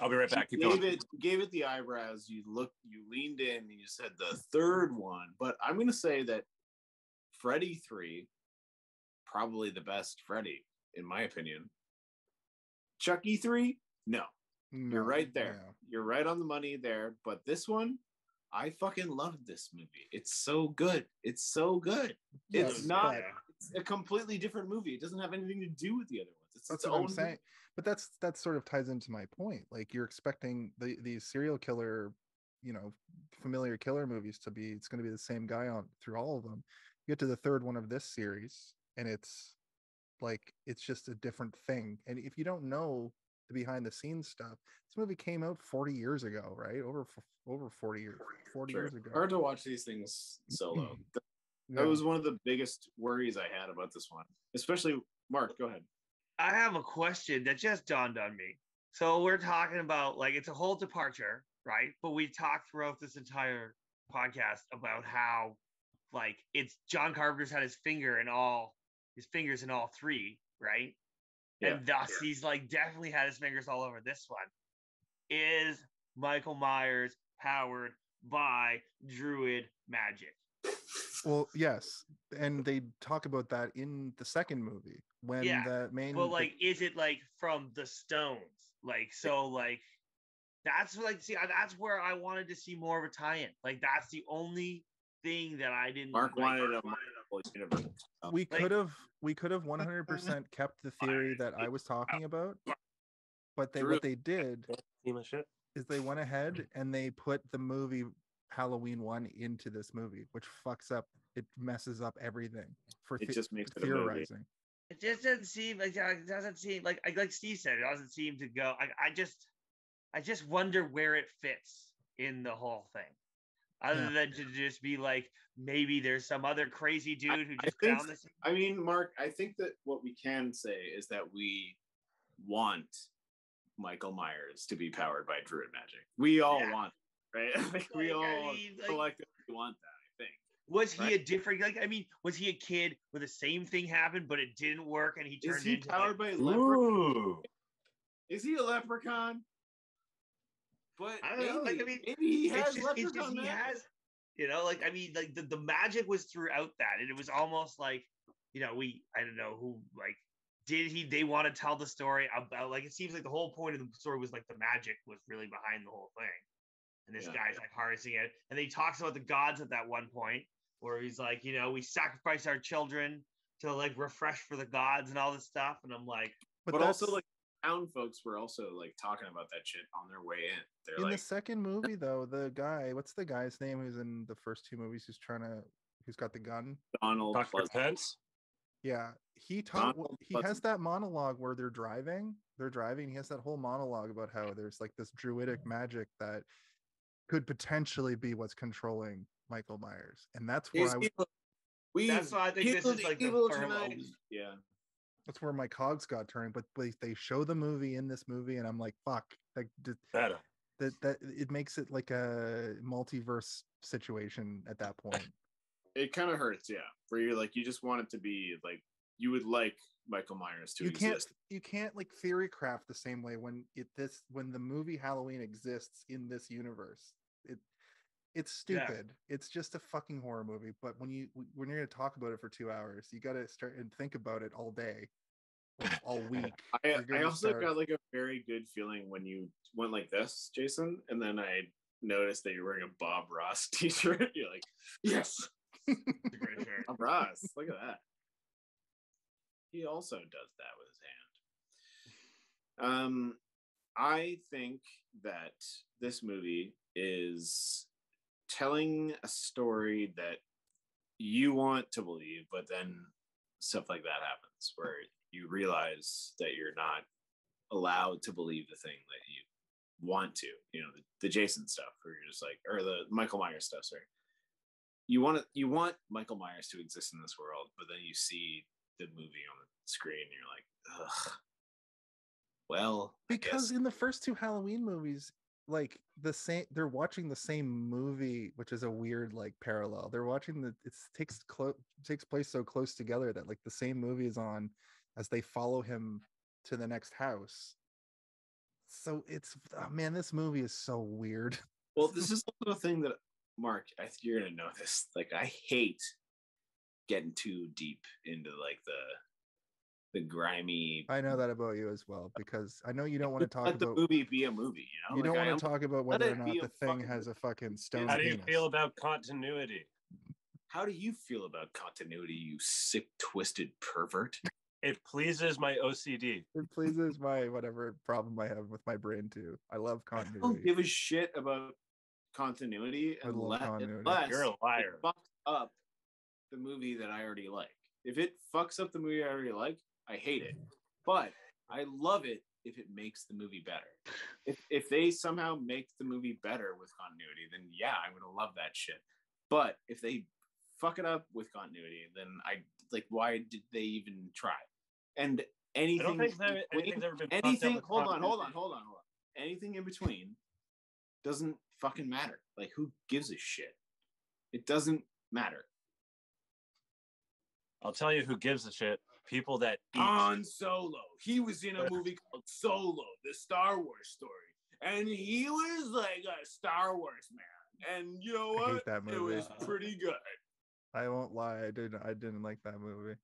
I'll be right back. Gave it the eyebrows. You leaned in, and you said the 3rd one. But I'm going to say that Freddy 3, probably the best Freddy, in my opinion. Chucky 3, no. You're right there. Yeah. You're right on the money there. But this one, I fucking loved this movie. It's so good. It's so good. Yeah, it's not. It's a completely different movie. It doesn't have anything to do with the other ones. It's that's what I'm saying. But that sort of ties into my point. Like, you're expecting these serial killer, you know, familiar killer movies to be. It's going to be the same guy on through all of them. You get to the 3rd one of this series, and it's like, it's just a different thing. And if you don't know the behind the scenes stuff, this movie came out 40 years ago, right? Over 40 years. 40 years ago. Hard to watch these things solo. That was one of the biggest worries I had about this one, especially Mark. Go ahead. I have a question that just dawned on me. So we're talking about, like, it's a whole departure, right? But we talked throughout this entire podcast about how, like, it's John Carpenter's had his fingers in all 3, right? Yeah. And thus he's like definitely had his fingers all over this one. Is Michael Myers powered by druid magic? Well, yes, and they talk about that in the 2nd movie when the main. Well, like, is it like from the stones? Like, so, like, that's like, see, that's where I wanted to see more of a tie-in. Like, that's the only thing that I didn't. Mark wanted a universe. We could have 100% kept the theory that I was talking about, but what they did is they went ahead and they put the movie Halloween 1 into this movie, which fucks up. It messes up everything for just makes it theorizing. It just doesn't seem like like Steve said, it doesn't seem to go. I just wonder where it fits in the whole thing, other than to just be like, maybe there's some other crazy dude who just found this. I mean, Mark, I think that what we can say is that we want Michael Myers to be powered by druid magic. We all want it, right? Like, we all collectively want that, I think. Was he a different, like, I mean, was he a kid where the same thing happened, but it didn't work and he turned into... Is he powered by leprechaun? Is he a leprechaun? But I don't know, like, I mean, maybe he has leprechaun magic. You know, like, I mean, like, the magic was throughout that, and it was almost like, you know, I don't know who, like, they want to tell the story about, like, it seems like the whole point of the story was, like, the magic was really behind the whole thing. And this guy's, like, harnessing it. And then he talks about the gods at that one point, where he's like, you know, we sacrifice our children to, like, refresh for the gods and all this stuff. And I'm like... But also, like, town folks were also like talking about that shit on their way in. They're In like, the second movie, though, the guy, what's the guy's name who's in the first two movies who's got the gun? Donald Dr. Pence. Yeah, he Donald has Pleasant. that monologue where they're driving. He has that whole monologue about how there's like this druidic magic that could potentially be what's controlling Michael Myers, and that's where That's why I think this is like the Yeah. that's where my cogs got turned. But they show the movie in this movie, and I'm like, fuck, like Better. that it makes it like a multiverse situation at that point. It kind of hurts, yeah. Where you're like, you just want it to be like, you would like Michael Myers to exist. You can't like theory craft the same way when the movie Halloween exists in this universe. It's stupid. Yeah. It's just a fucking horror movie. But when you're going to talk about it for 2 hours, you got to start and think about it all day, all week. I also got like a very good feeling when you went like this, Jason, and then I noticed that you're wearing a Bob Ross t-shirt. You're like, yes. It's a great shirt. Bob Ross, look at that. He also does that with his hand. I think that this movie is telling a story that you want to believe, but then stuff like that happens where you realize that you're not allowed to believe the thing that you want to. You know, the Jason stuff, where you're just like, or the Michael Myers stuff. Sorry, you want Michael Myers to exist in this world, but then you see the movie on the screen, and you're like, ugh. Well, because in the first two Halloween movies, like they're watching the same movie, which is a weird like parallel. They're watching it takes place so close together that like the same movie is on as they follow him to the next house. So it's man, this movie is so weird. Well, this is also a thing that, Mark, I think you're gonna know this. Like, I hate getting too deep into like the grimy. I know that about you as well, because I know you don't want to talk let about the movie be a movie. You know, you don't want to talk about whether or not the thing has a fucking stone. How do you feel about continuity? How do you feel about continuity, you sick, twisted pervert? It pleases my OCD. It pleases my whatever problem I have with my brain too. I love continuity. I don't give a shit about continuity unless you're a liar. It fucks up the movie that I already like. If it fucks up the movie I already like, I hate it. But I love it if it makes the movie better. If they somehow make the movie better with continuity, then yeah, I would love that shit. But if they fuck it up with continuity, then I like, why did they even try? And anything, I don't think anything's ever been anything. Hold on. Anything in between doesn't fucking matter. Like, who gives a shit? It doesn't matter. I'll tell you who gives a shit. People that eat. Han Solo. He was in a movie called Solo, the Star Wars story. And he was like a Star Wars man. And you know what? I hate that movie. It was pretty good. I won't lie, I didn't like that movie.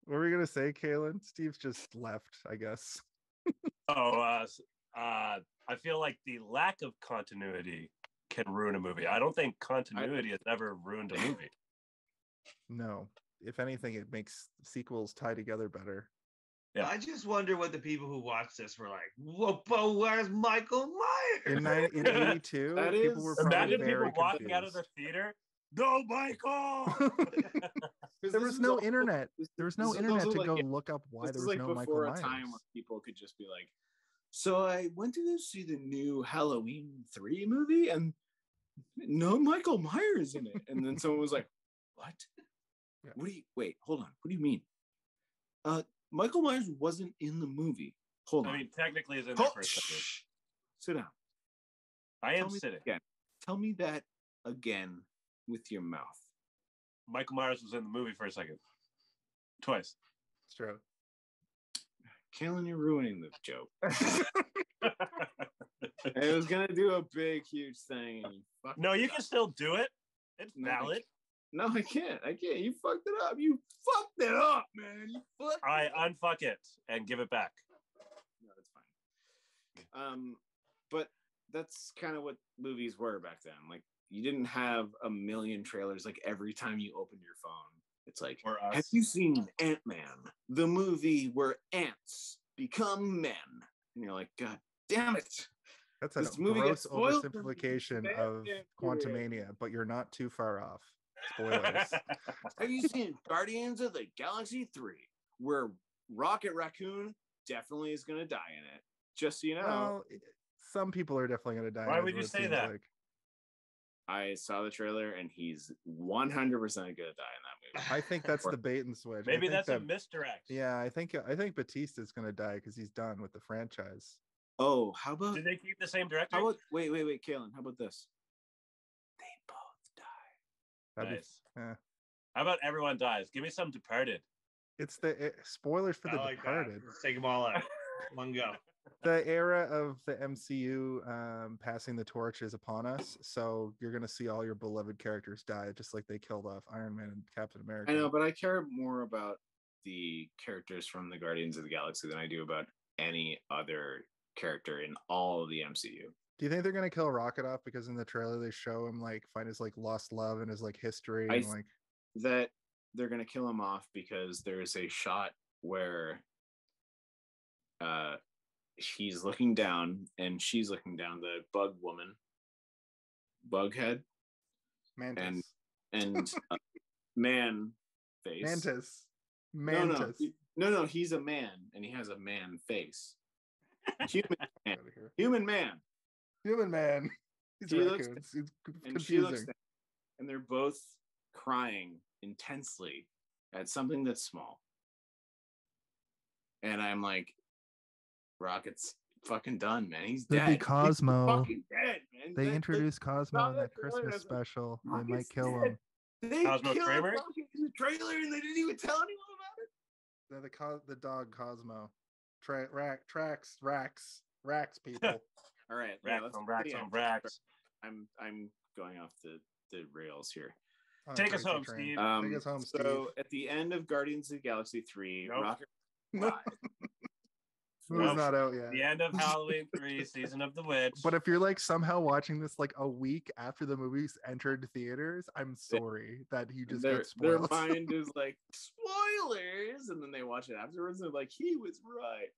What were we gonna say, Kaylin? Steve's just left, I guess. I feel like the lack of continuity can ruin a movie. I don't think continuity has ever ruined a movie. No. If anything, it makes sequels tie together better. Yeah. I just wonder what the people who watched this were like. Well, but where's Michael Myers? In 82, people were imagine people walking out of the theater. No, Michael. There was no internet. There was no internet to go look up why there was no Michael Myers. Before a time when people could just be like, so I went to go see the new Halloween 3 movie and no Michael Myers in it. And then someone was like, what? Yeah. Wait, hold on. What do you mean? Michael Myers wasn't in the movie. Hold on. I mean, technically is in there for a second. Sit down. I am sitting. Again. Tell me that again with your mouth. Michael Myers was in the movie for a second. Twice. It's true. Kaylin, you're ruining the joke. I was going to do a big, huge thing. And no, you can still do it. It's valid. No, I can't. You fucked it up. You fucked it up, man. All right, unfuck it and give it back. No, that's fine. But that's kind of what movies were back then. Like, you didn't have a million trailers. Like, every time you opened your phone, it's like, have you seen Ant-Man, the movie where ants become men. And you're like, God damn it. That's a This movie gross gets spoiled for me. oversimplification of Yeah. Quantumania, but you're not too far off. Spoilers. Have you seen Guardians of the Galaxy 3, where Rocket Raccoon definitely is going to die in it? Just so you know. Well, some people are definitely going to die. Why in it, would you it say seems that? like. I saw the trailer and he's 100% going to die in that movie. I think that's the bait and switch. I Maybe think that's that, a misdirect. Yeah, I think Batista's going to die because he's done with the franchise. Oh, how about? Did they keep the same director? How about? Wait, Kaylin. How about this? They both die. That'd Nice. be, yeah. How about everyone dies? Give me some Departed. It's the spoilers for I The like Departed. that. Let's take them all out. One go. The era of the MCU passing the torch is upon us, so you're going to see all your beloved characters die, just like they killed off Iron Man and Captain America. I know, but I care more about the characters from the Guardians of the Galaxy than I do about any other character in all of the MCU. Do you think they're going to kill Rocket off? Because in the trailer they show him like find his like lost love and his like history and like that they're going to kill him off because there's a shot where he's looking down and she's looking down, the bug woman, Bughead, Mantis. and man face. Mantis. No, he's a man and he has a man face. Human man. He's He looks raccoons. It's and she confusing. looks down, and they're both crying intensely at something that's small. And I'm like, Rocket's fucking done, man. He's Could dead. be Cosmo. He's fucking dead, man. They introduced Cosmo in that trailer Christmas doesn't- special. They Rocket's might kill dead. him. They Cosmo killed Kramer? Rocket in the trailer and they didn't even tell anyone about it. They're the dog Cosmo. Rax people. All right, Racks let's on racks yeah, on racks. I'm going off the rails here. On Take us Crazy home, Train. Steve. Take us home, Steve. So at the end of Guardians of the Galaxy 3, Nope. Rocket Nope. died. Movie's Nope. not out yet. The end of Halloween 3, Season of the Witch. But if you're like somehow watching this like a week after the movies entered theaters, I'm sorry that he just their got spoiled. mind is like spoilers, and then they watch it afterwards and they're like, he was right.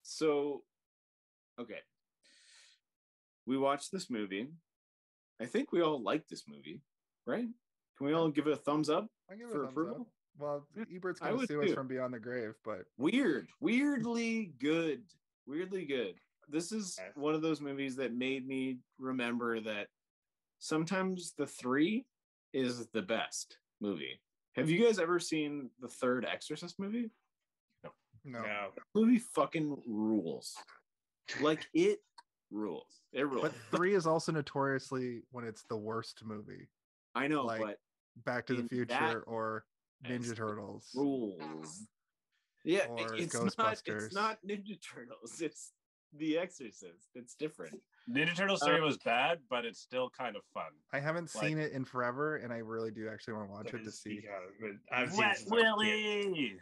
So okay, we watched this movie. I think we all like this movie, right? Can we all give it a thumbs up I give it for a thumbs approval? up. Well, Ebert's I gonna would sue us too. from beyond the grave, but Weirdly good. This is one of those movies that made me remember that sometimes the 3 is the best movie. Have you guys ever seen the third Exorcist movie? no. No. Movie fucking rules. Like it rules. It rules. But 3 is also notoriously when it's the worst movie. I know, like, but Back to the in Future that or Ninja sense, Turtles. rules. Yeah, Or it's Ghostbusters. not Ninja Turtles. It's The Exorcist. It's different. Ninja Turtles 3 was bad, but it's still kind of fun. I haven't Like- seen it in forever, and I really do actually want to watch it to see. I've seen it Wet since I was a kid. Willie!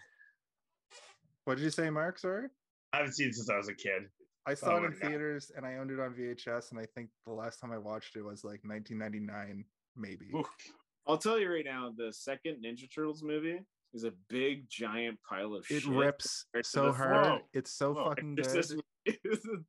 What did you say, Mark? Sorry? I haven't seen it since I was a kid. I saw it in my God. theaters and I owned it on VHS, and I think the last time I watched it was like 1999, maybe. Oof. I'll tell you right now, the second Ninja Turtles movie is a big giant pile of It shit. rips compared to so the hard. Whoa. It's so Whoa. fucking good. Exorcist movie.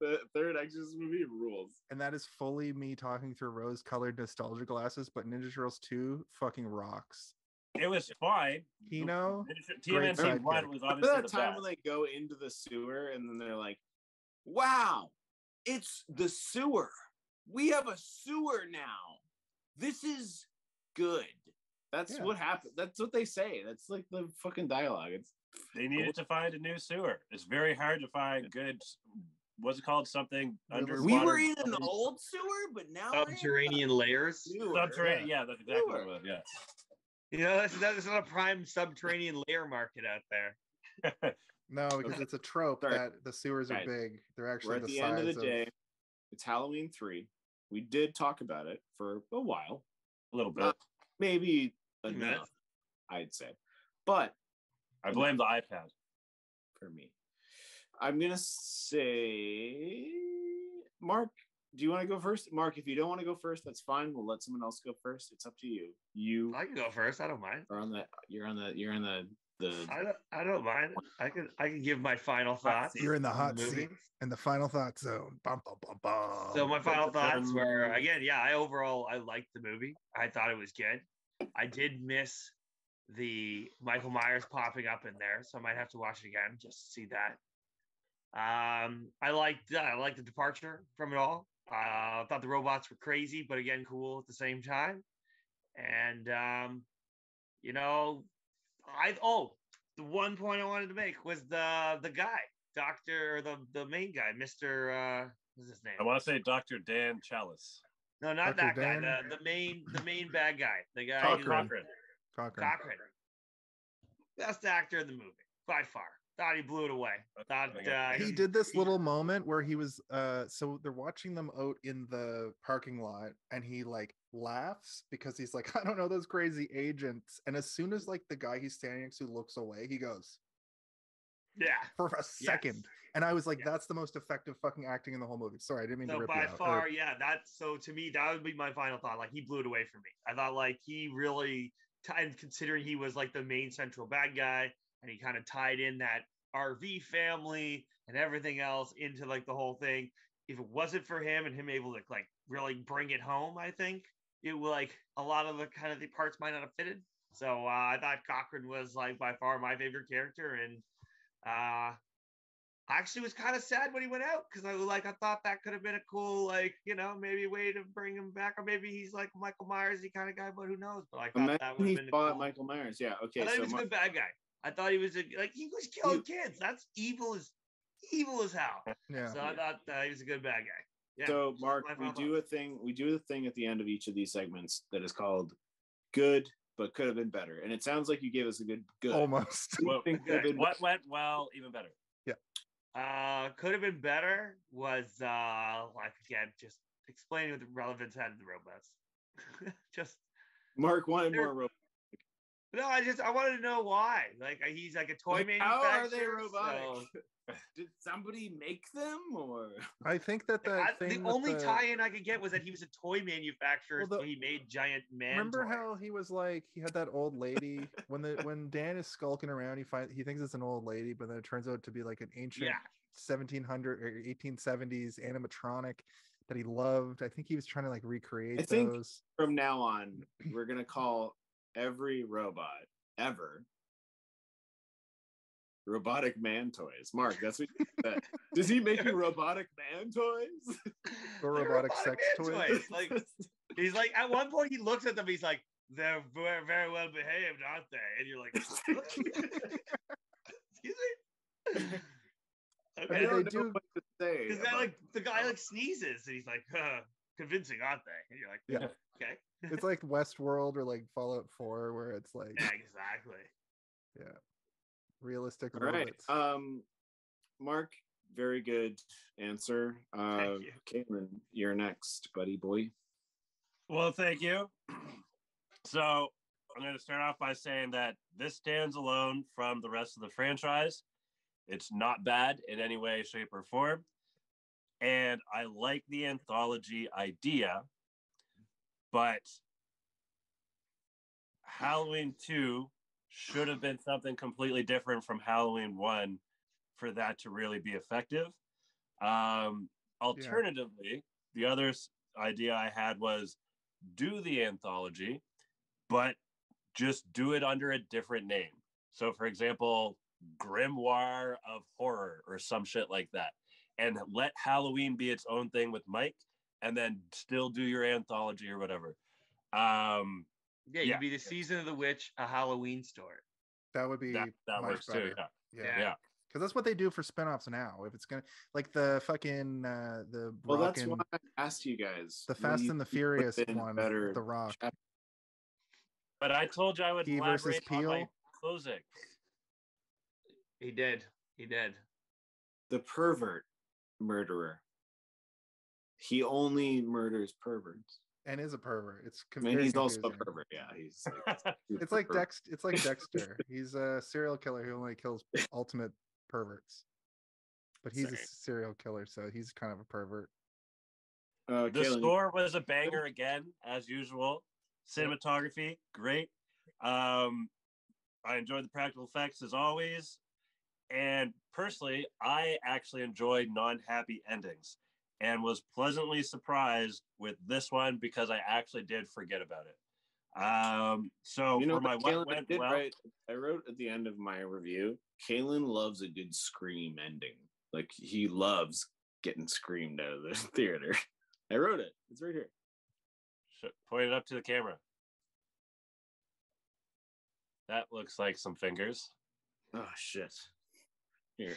The third Exorcist movie rules. And that is fully me talking through rose-colored nostalgia glasses, but Ninja Turtles 2 fucking rocks. It was fine. Kino, TMNT sidekick. 1 was Remember obviously that the time best. when they go into the sewer and then they're like, wow, it's the sewer. We have a sewer now. This is good. That's Yeah. what happened. That's what they say. That's like the fucking dialogue. It's They needed to find a new sewer. It's very hard to find good. What's it called? Something underwater. we were in an old sewer, but now we're in Subterranean layers. a sewer. subterranean. Yeah, that's exactly what it was. Yeah. You know, that's not a prime subterranean layer market out there. no, because Okay. it's a trope Sorry. that the sewers are Guys, big. They're We're actually at the the size end of the day. It's Halloween 3. We did talk about it for a while. A little bit. Not maybe minutes. enough, I'd say. But I blame the iPad. for me, I'm gonna say, Mark, do you want to go first? Mark, if you don't want to go first, that's fine. We'll let someone else go first. It's up to you. You I can go first. I don't mind. are on the I don't mind. I can give my final thoughts. You're in the hot movie. seat in the final thought zone. Bum, bum, bum, bum. So my final thoughts were, again, yeah, I liked the movie. I thought it was good. I did miss the Michael Myers popping up in there, so I might have to watch it again just to see that. I liked the departure from it all. I thought the robots were crazy, but again, cool at the same time. And the one point I wanted to make was the guy, Doctor, or the main guy, Mr. What's his name? I want to say Dr. Dan Challis. No, not Dr. that guy. Dan? The main bad guy. The guy Cochran. Cochran. Best actor in the movie by far. Thought he blew it away. He did this little moment where he was so they're watching them out in the parking lot, and he like laughs because he's like, I don't know those crazy agents. And as soon as like the guy he's standing next to looks away, he goes, yeah, for a second. Yes. And I was like, that's the most effective fucking acting in the whole movie. Sorry, I didn't mean to rip you out. By far, yeah. So to me, that would be my final thought. Like, he blew it away for me. I thought like he really, and considering he was like the main central bad guy, and he kind of tied in that RV family and everything else into like the whole thing. If it wasn't for him and him able to like really bring it home, I think it would like a lot of the kind of the parts might not have fitted. So I thought Cochran was like by far my favorite character, and I actually was kind of sad when he went out because I thought that could have been a cool, like, maybe a way to bring him back, or maybe he's like Michael Myers kind of guy, but who knows? But I thought that would have been cool. Michael Myers, yeah, okay. I thought he was a good bad guy. I thought he was he was killing kids. That's evil as hell. Yeah. So I thought he was a good bad guy. Yeah. So Mark, we do a thing at the end of each of these segments that is called good but could have been better. And it sounds like you gave us a good. Almost. Well, what went well, even better? Yeah. Could have been better was again, just explaining what the relevance had to the robots. Just Mark wanted more robots. No, I wanted to know why. Like, he's like a toy manufacturer. How are they robotic? So... Did somebody make them, or? I think that the only tie-in I could get was that he was a toy manufacturer, so he made giant man. Remember toys. how he was like he had that old lady when Dan is skulking around, he thinks it's an old lady, but then it turns out to be like an ancient 1700 or 1870s animatronic that he loved. I think he was trying to like recreate those. I think from now on we're gonna call every robot ever robotic man toys. Mark, that's what you said. Does he make you robotic man toys? Or robotic sex toys? Like, he's like, at one point he looks at them, he's like, they're very, very well behaved, aren't they? And you're like, excuse me? Okay. I don't know what to say. Because the guy like sneezes and he's like, convincing, aren't they? And you're like, yeah, okay. It's like Westworld or like Fallout 4, where it's like, yeah, exactly. Yeah, realistic. All right, Mark, very good answer. Thank you. Cameron, you're next, buddy boy. Well, thank you. So I'm going to start off by saying that this stands alone from the rest of the franchise. It's not bad in any way, shape, or form. And I like the anthology idea, but Halloween 2 should have been something completely different from Halloween 1 for that to really be effective. Alternatively, the other idea I had was do the anthology, but just do it under a different name. So, for example, Grimoire of Horror or some shit like that. And let Halloween be its own thing with Mike, and then still do your anthology or whatever. You'd be the Season of the Witch, a Halloween story. That would be that works better. Too. Yeah. Because that's what they do for spinoffs now. If it's gonna like the fucking the well, that's why I asked you guys the Fast and the Furious one, The Rock. But I told you I would elaborate on my closing. He did. The pervert murderer. He only murders perverts. And is a pervert. It's and he's also a pervert. Yeah, he's. It's like Dexter. He's a serial killer who only kills ultimate perverts. But he's a serial killer, so he's kind of a pervert. The score was a banger again, as usual. Cinematography, great. I enjoyed the practical effects as always. And personally, I actually enjoyed non-happy endings and was pleasantly surprised with this one because I actually did forget about it. So You know, for my what went well, I wrote at the end of my review, Kalen loves a good scream ending. Like he loves getting screamed out of the theater. I wrote it. It's right here. point it up to the camera. That looks like some fingers. Oh shit. Here.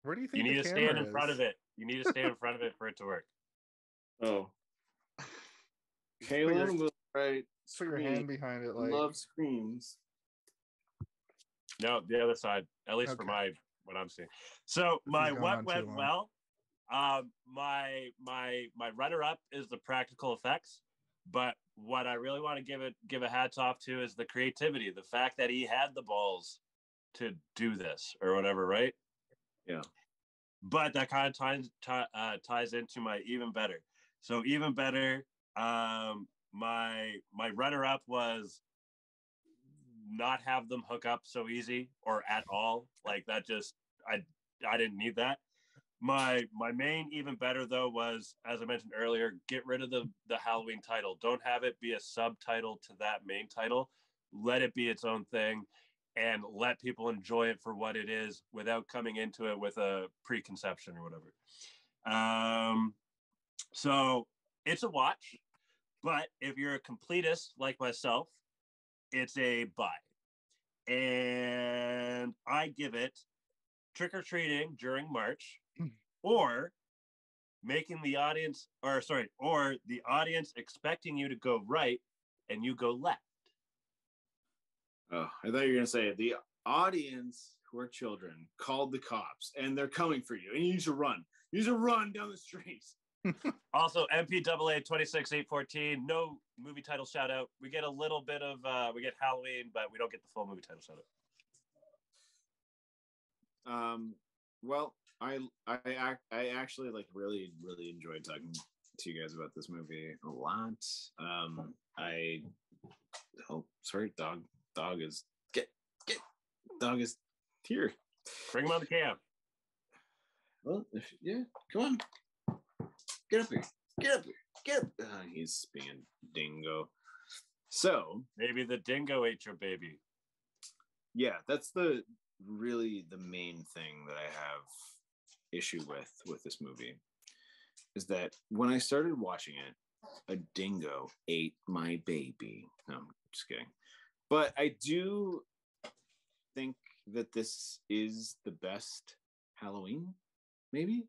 Where do you think You need the to camera stand in is? front of it. You need to stand in front of it for it to work. Oh. Put your- Kalen will write. Put your hand behind it, like Love screams. No, the other side. At least for Okay. what I'm seeing. So This my has gone what on went too long. well. My runner up is the practical effects, but what I really want to give a hats off to is the creativity, the fact that he had the balls to do this or whatever, right? Yeah. But that kind of ties into my even better. So even better, my runner up was not have them hook up so easy or at all. Like that just I didn't need that. My main even better though was, as I mentioned earlier, get rid of the Halloween title. Don't have it be a subtitle to that main title. Let it be its own thing and let people enjoy it for what it is without coming into it with a preconception or whatever. So it's a watch, but if you're a completist like myself, it's a buy. And I give it trick-or-treating during March or making the audience, or the audience expecting you to go right and you go left. Oh, I thought you were going to say the audience, who are children, called the cops and they're coming for you and you need to run. You need to run down the street. Also, MPAA 26814, no movie title shout out. We get a little bit of, we get Halloween, but we don't get the full movie title shout out. Well, I actually like really enjoyed talking to you guys about this movie a lot. Sorry, dog is dog is here. Bring him on the cam. Well, come on, get up here. He's being a dingo. So maybe the dingo ate your baby. Yeah, that's the main thing that I have issue with this movie is that when I started watching it, a dingo ate my baby. No, I'm just kidding. But I do think that this is the best Halloween, maybe?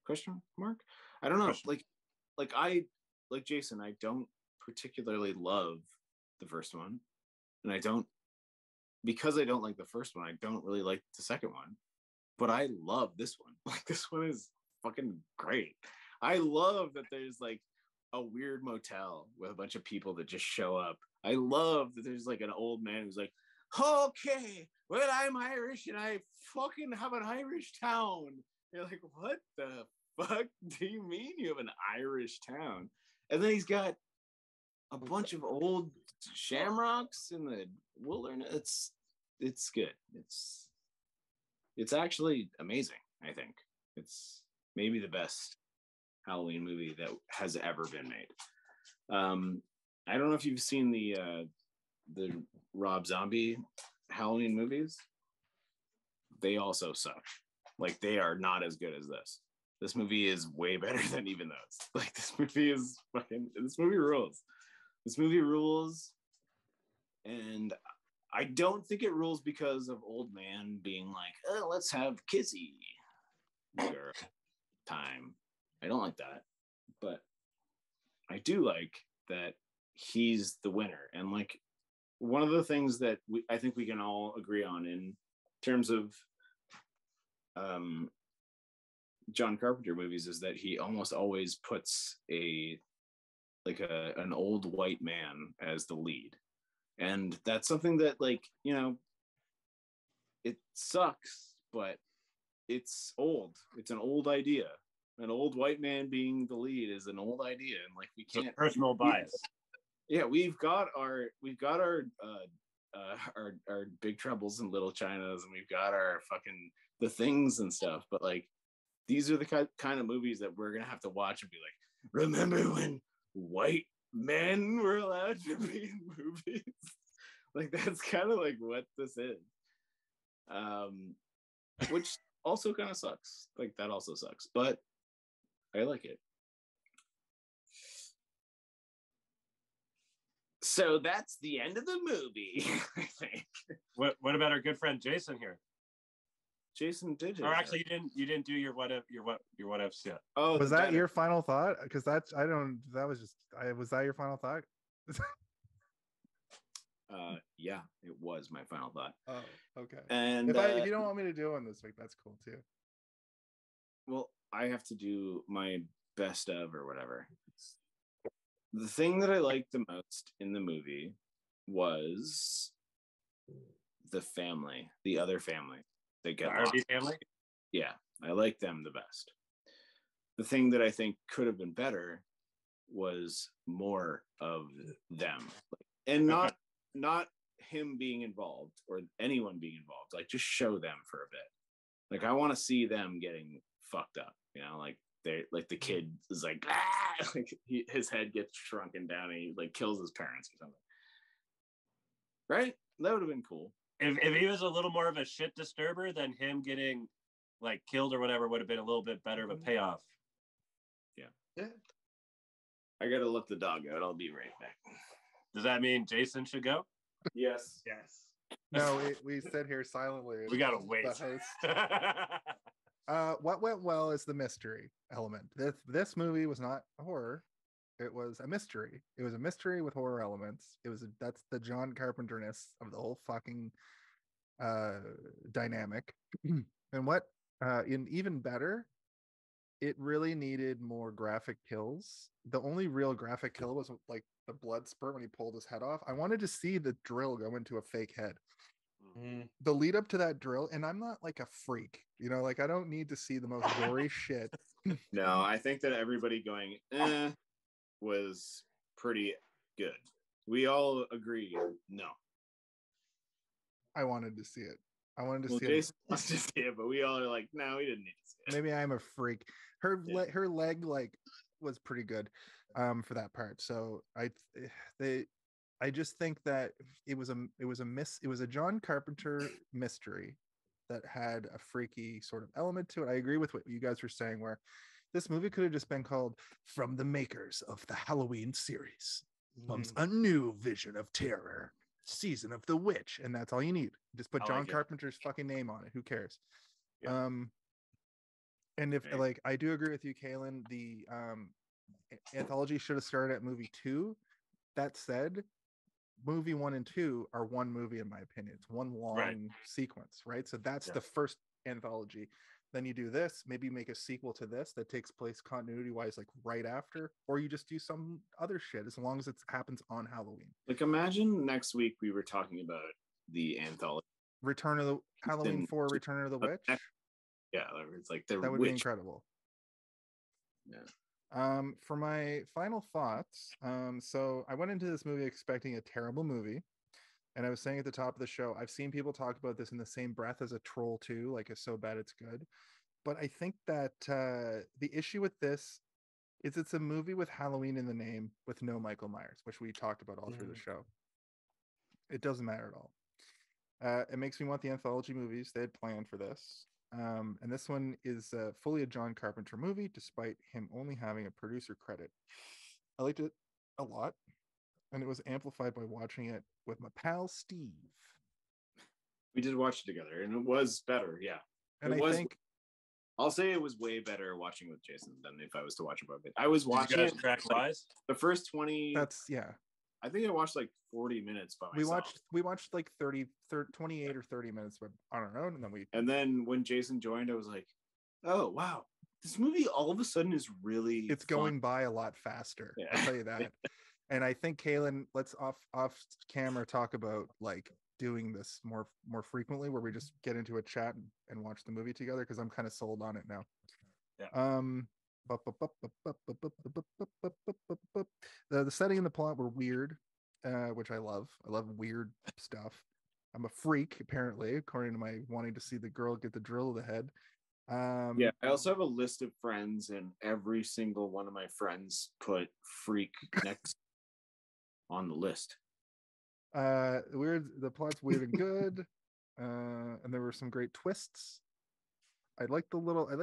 Question mark? I don't know. Like Jason, I don't particularly love the first one. And because I don't like the first one, I don't really like the second one. But I love this one. Like, this one is fucking great. I love that there's like a weird motel with a bunch of people that just show up. I love that there's like an old man who's like, okay, well, I'm Irish and I fucking have an Irish town. You're like, what the fuck do you mean you have an Irish town? And then he's got a bunch of old shamrocks in the wilderness. It's good. It's actually amazing. I think it's maybe the best Halloween movie that has ever been made. I don't know if you've seen the Rob Zombie Halloween movies. They also suck. Like, they are not as good as this. This movie is way better than even those. Like, this movie rules. This movie rules. And I don't think it rules because of old man being like, oh, let's have kissy girl time. I don't like that. But I do like that he's the winner. And like, one of the things that I think we can all agree on in terms of John Carpenter movies is that he almost always puts an old white man as the lead. And that's something that, like, you know, it sucks, but it's old. It's an old idea. An old white man being the lead is an old idea. And like, we can't. Personal bias. Yeah, we've got our big troubles and little Chinas, and we've got our fucking the things and stuff. But like, these are the kind of movies that we're gonna have to watch and be like, remember when white men were allowed to be in movies? Like, that's kind of like what this is. Which also kind of sucks. Like, that also sucks, but I like it. So that's the end of the movie, I think. What about our good friend Jason here? Jason did it. Or actually, you didn't do your what ifs yet. Oh, was that your final thought? Because was that your final thought? Yeah, it was my final thought. Oh, okay. And if you don't want me to do one this week, that's cool too. Well, I have to do my best of or whatever. The thing that I liked the most in the movie was the family, the other family that get the RV family. Yeah, I like them the best. The thing that I think could have been better was more of them, and not him being involved or anyone being involved. Like, just show them for a bit. Like, I want to see them getting fucked up, you know, like they like the kid is like, ah! Like his head gets shrunken down and he like kills his parents or something. Right? That would have been cool. If he was a little more of a shit disturber, then him getting like killed or whatever would have been a little bit better of a payoff. Yeah. I gotta let the dog out. I'll be right back. Does that mean Jason should go? Yes. No, we sit here silently. We gotta wait. What went well is the mystery element. This movie was not a horror. It was a mystery. It was a mystery with horror elements. That's the John Carpenter-ness of the whole fucking dynamic. And what even better, it really needed more graphic kills. The only real graphic kill was like the blood spurt when he pulled his head off. I wanted to see the drill go into a fake head. Mm-hmm. The lead up to that drill, and I'm not like a freak, you know, like I don't need to see the most gory shit. No, I think that everybody going was pretty good. We all agree. No, I wanted to see it. I wanted to see Jason wants to see it, but we all are like, no, we didn't need to see it. Maybe I'm a freak. Her leg like was pretty good for that part. So I just think that it was a John Carpenter mystery that had a freaky sort of element to it. I agree with what you guys were saying, where this movie could have just been called "From the Makers of the Halloween Series Comes a New Vision of Terror, Season of the Witch," and that's all you need. Just put John Carpenter's fucking name on it. Who cares? Yeah. And if like I do agree with you, Kaylin, the anthology should have started at movie 2. That said, movie 1 and 2 are one movie in my opinion. It's one long sequence, right? So that's the first anthology. Then you do this, maybe make a sequel to this that takes place continuity wise like right after, or you just do some other shit as long as it happens on Halloween. Like, imagine next week we were talking about the anthology Return of the Halloween 4 Return of the Witch. Yeah, it's like that would be incredible. Yeah. For my final thoughts, so I went into this movie expecting a terrible movie, and I was saying at the top of the show, I've seen people talk about this in the same breath as a Troll 2, like it's so bad it's good. But I think that the issue with this is it's a movie with Halloween in the name with no Michael Myers, which we talked about all through the show. It doesn't matter at all. It makes me want the anthology movies they had planned for this. And this one is fully a John Carpenter movie, despite him only having a producer credit. I liked it a lot, and it was amplified by watching it with my pal Steve. We did watch it together, and it was better. Yeah, and I'll say it was way better watching with Jason than if I was to watch it by it. I was watching it the first 20. I think I watched like 40 minutes by myself. We watched like 28 or 30 minutes on our own, and then when Jason joined, I was like, oh wow, this movie all of a sudden is really it's fun. Going by a lot faster. Yeah. I'll tell you that. And I think Kaylin, let's off camera talk about like doing this more frequently, where we just get into a chat and watch the movie together, because I'm kind of sold on it now. The setting and the plot were weird, which I love. I love weird stuff. I'm a freak, apparently, according to my wanting to see the girl get the drill to the head. Yeah, I also have a list of friends, and every single one of my friends put freak next on the list. The plot's weird and good. And there were some great twists. I like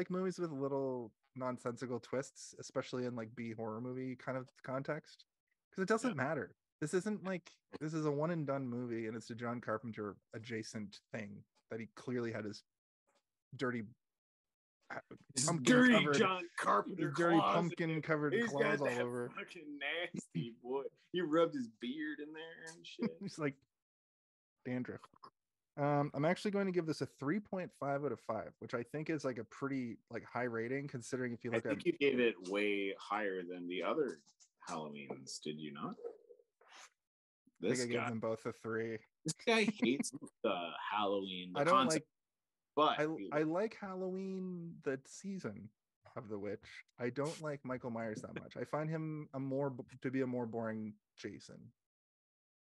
movies with little nonsensical twists, especially in like B horror movie kind of context, because it doesn't matter. This is a one and done movie, and it's a John Carpenter adjacent thing that he clearly had his dirty John Carpenter dirty pumpkin covered claws all over. Fucking nasty boy. He rubbed his beard in there and shit. He's like dandruff. I'm actually going to give this a 3.5 out of 5, which I think is like a pretty like high rating, considering if you look you gave it way higher than the other Halloweens, did you not? I think I gave them both a 3. This guy hates the Halloween. I don't concept, like, but I like Halloween, the season of the witch. I don't like Michael Myers that much. I find him to be a more boring Jason.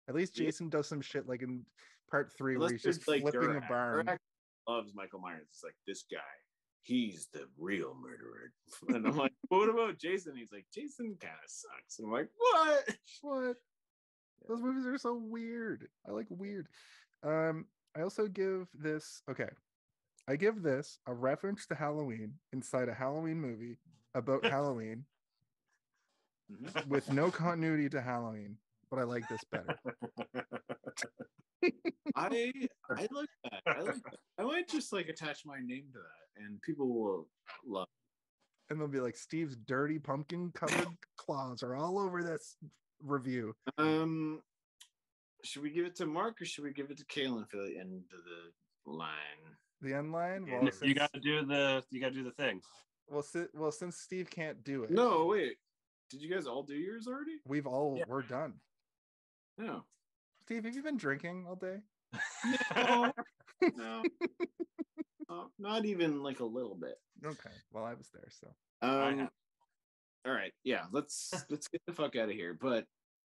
At least Jason does some shit like in part 3 where he's just like flipping a barn. Durack loves Michael Myers. It's like, this guy, he's the real murderer. And I'm like, what about Jason? He's like, Jason kind of sucks. And I'm like, what? Those movies are so weird. I like weird. I also give this I give this a reference to Halloween inside a Halloween movie about Halloween with no continuity to Halloween, but I like this better. I like that. I might just like attach my name to that, and people will love it. And they'll be like, Steve's dirty pumpkin covered claws are all over this review. Should we give it to Mark or should we give it to Kaylin for the end of the line? The end line? Well, you gotta do the thing. Well, since Steve can't do it. No, wait. Did you guys all do yours already? We're done. No. Steve, have you been drinking all day? No. Not even like a little bit. Okay. Well, I was there, so. All right. Yeah, let's get the fuck out of here. But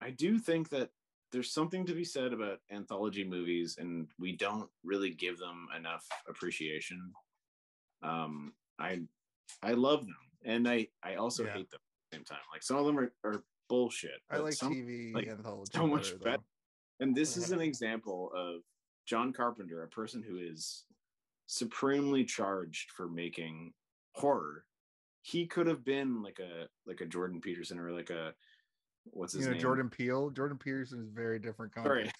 I do think that there's something to be said about anthology movies, and we don't really give them enough appreciation. I love them, and I also hate them at the same time. Like, some of them are bullshit. I like TV anthology so much better. And this is an example of John Carpenter, a person who is supremely charged for making horror. He could have been like a Jordan Peterson or like a what's his name? Jordan Peele. Jordan Peterson is very different context. Sorry.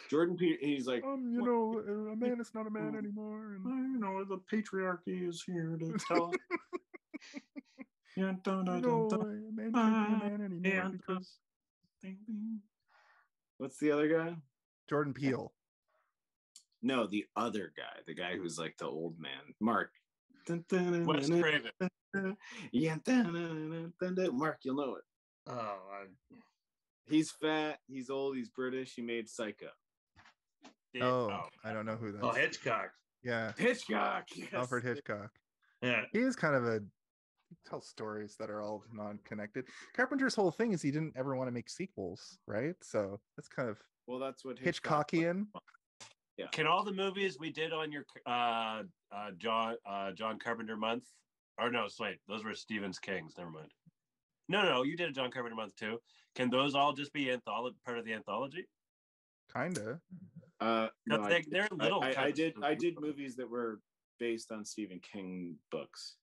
Jordan Peele, he's like, a man is not a man anymore, and the patriarchy is here to tell. A man can't be a man anymore because. What's the other guy? Jordan Peele. No, the other guy, the guy who's like the old man, Mark. Wes Craven. Yeah, Mark, you'll know it. Oh, he's fat, he's old, he's British. He made Psycho. I don't know who that is. Oh, Hitchcock. Yeah, Hitchcock. Yes. Alfred Hitchcock. Yeah, he is kind of tells stories that are all non-connected. Carpenter's whole thing is he didn't ever want to make sequels, right? So that's kind of that's what Hitchcockian. Yeah. Can all the movies we did on your John Carpenter month, or no, wait, those were Stephen King's. Never mind. No, you did a John Carpenter month too. Can those all just be part of the anthology? Kinda. No, they're little. I did movies that were based on Stephen King books.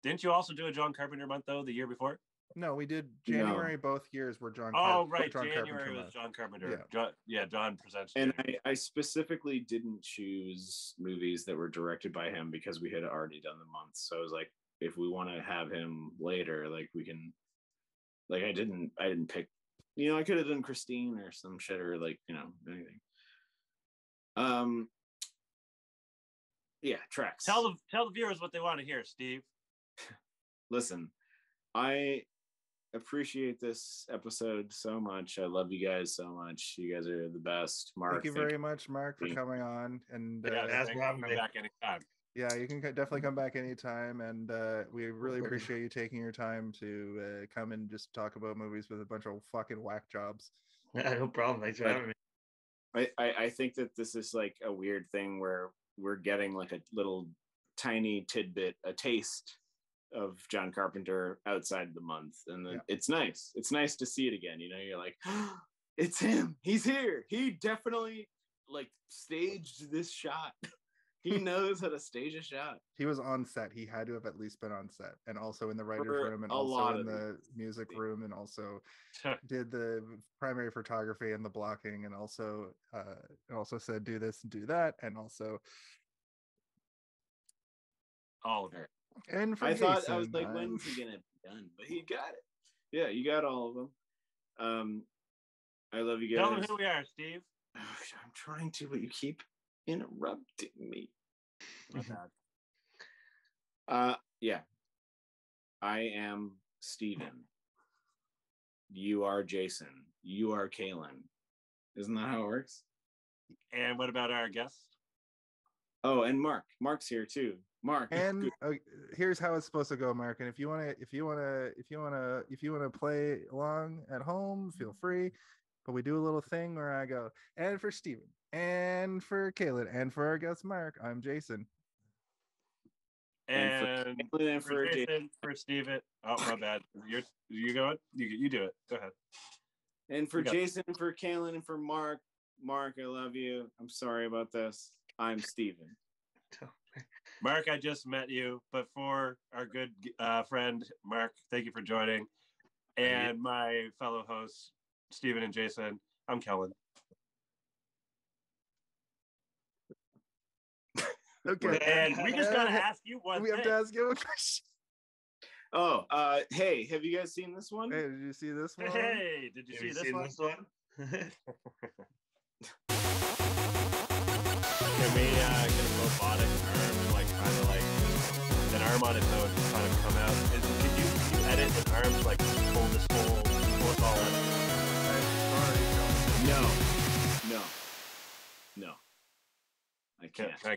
Didn't you also do a John Carpenter month though the year before? No, we did January. Both years were John. Right, John January Carpenter was month. John Carpenter. Yeah, John presents. And I specifically didn't choose movies that were directed by him because we had already done the month. So I was like, if we want to have him later, like we can. Like I didn't pick. I could have done Christine or some shit or like anything. Yeah, tracks. Tell the viewers what they want to hear, Steve. Listen, I appreciate this episode so much. I love you guys so much. You guys are the best. Mark, thank you very much, Mark, for coming on. And thanks for coming back anytime. Yeah, you can definitely come back anytime, and we really appreciate you taking your time to come and just talk about movies with a bunch of fucking whack jobs. No problem. Thanks for having me. I think that this is like a weird thing where we're getting like a little tiny tidbit, a taste of John Carpenter outside the month, and it's nice. It's nice to see it again. You know, you're like, oh, it's him. He's here. He definitely like staged this shot. He knows how to stage a shot. He was on set. He had to have at least been on set, and also in the writer's For room, and a also lot in of the music room, and also did the primary photography and the blocking, and also said do this and do that, and also all of it. And for I Jason, thought I was like, when's he gonna be done? But he got it. Yeah, you got all of them. I love you guys. Tell them who we are, Steve. Oh, I'm trying to, but you keep interrupting me. My bad. Yeah. I am Steven. You are Jason. You are Kaylin. Isn't that how it works? And what about our guest? Oh, and Mark. Mark's here too. Mark. And here's how it's supposed to go, Mark. And if you want to play along at home, feel free. But we do a little thing where I go, and for Steven, and for Kaylin, and for our guest Mark, I'm Jason. And for Jason, for Steven. Oh, my bad. You going? You do it. Go ahead. And for Jason, for Kaylin, and for Mark, I love you. I'm sorry about this. I'm Steven. Mark, I just met you, but for our good friend Mark, thank you for joining. And my fellow hosts, Steven and Jason, I'm Kellen. Okay. And we just gotta ask you one We have to ask you a question. Oh, hey, have you guys seen this one? Hey, did you see this one? Hey, did you see this one? Can we get a robotic arm, like kind of like an arm on its own, just kind of come out? Can you edit an arm to like pull this whole force all out? No. I can't. Can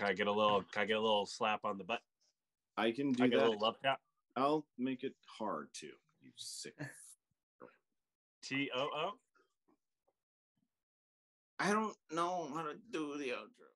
I get a little slap on the butt? I can do that. A little love tap. I'll make it hard too. You sick. TOO. I don't know how to do the outro.